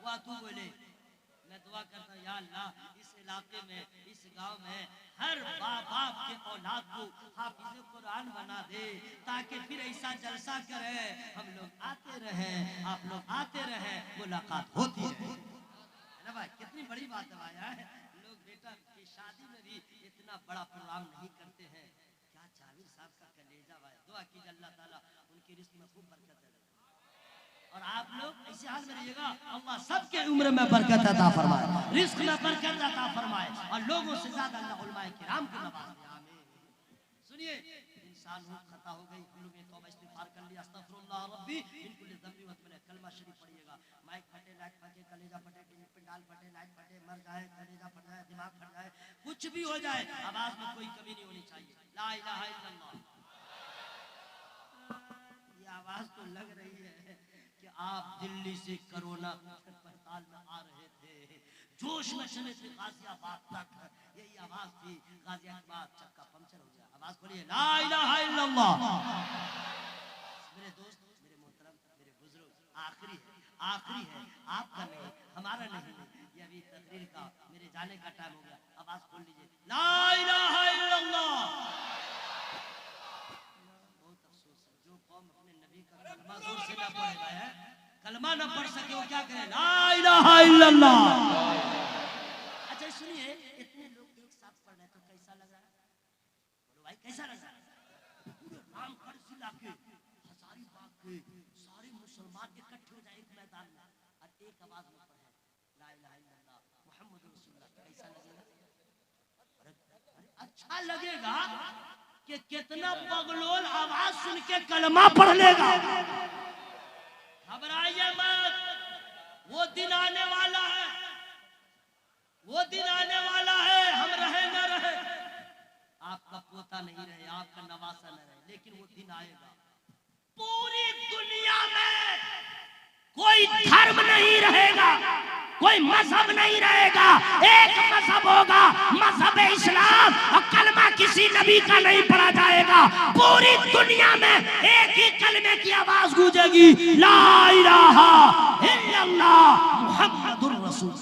व अतूबु इलैह। मैं दुआ करता हूं, या अल्लाह इस इलाके में, इस गांव में हर बाप के औलाद को हाफिज़ कुरान बना दे, ताकि फिर ऐसा जलसा करे, हम लोग आते रहे, आप लोग आते रहे, मुलाकात होती रहे। है ना भाई, कितनी बड़ी बात है भाई। लोग बेटा की शादी में भी इतना बड़ा प्रोग्राम नहीं करते हैं। क्या जावेद साहब का कलेजा भाई, दुआ कीजिए अल्लाह ताला उनकी रिस्क में खूब बरकत दे। और आप लोग ऐसे हाल में रहिएगा, अल्लाह सबके उम्र में बरकत अता फरमाए, रिस्क में बरकत अता फरमाए, और लोगों से ज्यादा अल्लाह उलमाए किराम को नवाजे। आमीन। सुनिए, इंसान हो, खता हो गई, हम लोग ने तौबा इस्तिग़फ़ार कर लिया, अस्तगफिरुल्लाह रब्बी मिन कुल्ली ज़ंबि व अतूबु इलैह, कलमा शरीफ पढ़िएगा। माइक फटे, लाइट फटे, कलेजा फटे, पिंडाल फटे, लाइट फटे, मर जाए, कलेजा फट जाए, दिमाग फट जाए, कुछ भी हो जाए, आवाज में कोई कमी नहीं होनी चाहिए। ला इलाहा इल्लल्लाह। ये आवाज तो लग रही है कि आप दिल्ली से कोरोना अस्पताल में आ रहे थे, जोश में चले थे गाजियाबाद तक, यही आवाज थी। गाजियाबाद चक्का पंचर हो गया, आवाज खोलिए ला इलाहा इल्लल्लाह। मेरे दोस्त, मेरे मोहतरम, मेरे बुजुर्ग, आखिरी है, आपका नहीं, हमारा नहीं, ये अभी तकरीर का मेरे जाने का टाइम हो गया। आवाज खोल लीजिए ला इलाहा इल्लल्लाह। बहुत अफसोस है, जो कौम अपने नबी का कलमा जोर से ना पढ़ेगा है, कलमा ना पढ़ सके, वो क्या करे, ला इलाहा इल्लल्लाह। अच्छा सुनिए, इतने लोग एक साथ पढ़ रहे तो कैसा लग रहा है? बोलो भाई कैसा लग रहा है? पूरे रामगढ़ जिला के, हजारीबाग के सारे मुसलमान इकट्ठे हो जाए एक मैदान में और एक आवाज में पढ़े ला इलाहा इल्लल्लाह मुहम्मदुर रसूलुल्लाह। कैसा लगेगा? अरे अच्छा लगेगा कि कितना पगलोल आवाज सुन के कलमा पढ़ लेगा। घबराइए मत, वो दिन आने वाला है, वो दिन आने वाला है, हम रहे न रहे, आपका पोता नहीं रहे, आपका नवासा न रहे, लेकिन वो दिन आएगा। पूरी दुनिया में कोई धर्म नहीं रहेगा, कोई मजहब नहीं रहेगा, एक मजहब होगा, मजहब इस्लाम, और कलमा किसी नबी का नहीं पढ़ा जाएगा। पूरी दुनिया में एक ही कलमे की आवाज गूंजेगी, ला इलाहा इल्लल्लाह मुहम्मदुर रसूल।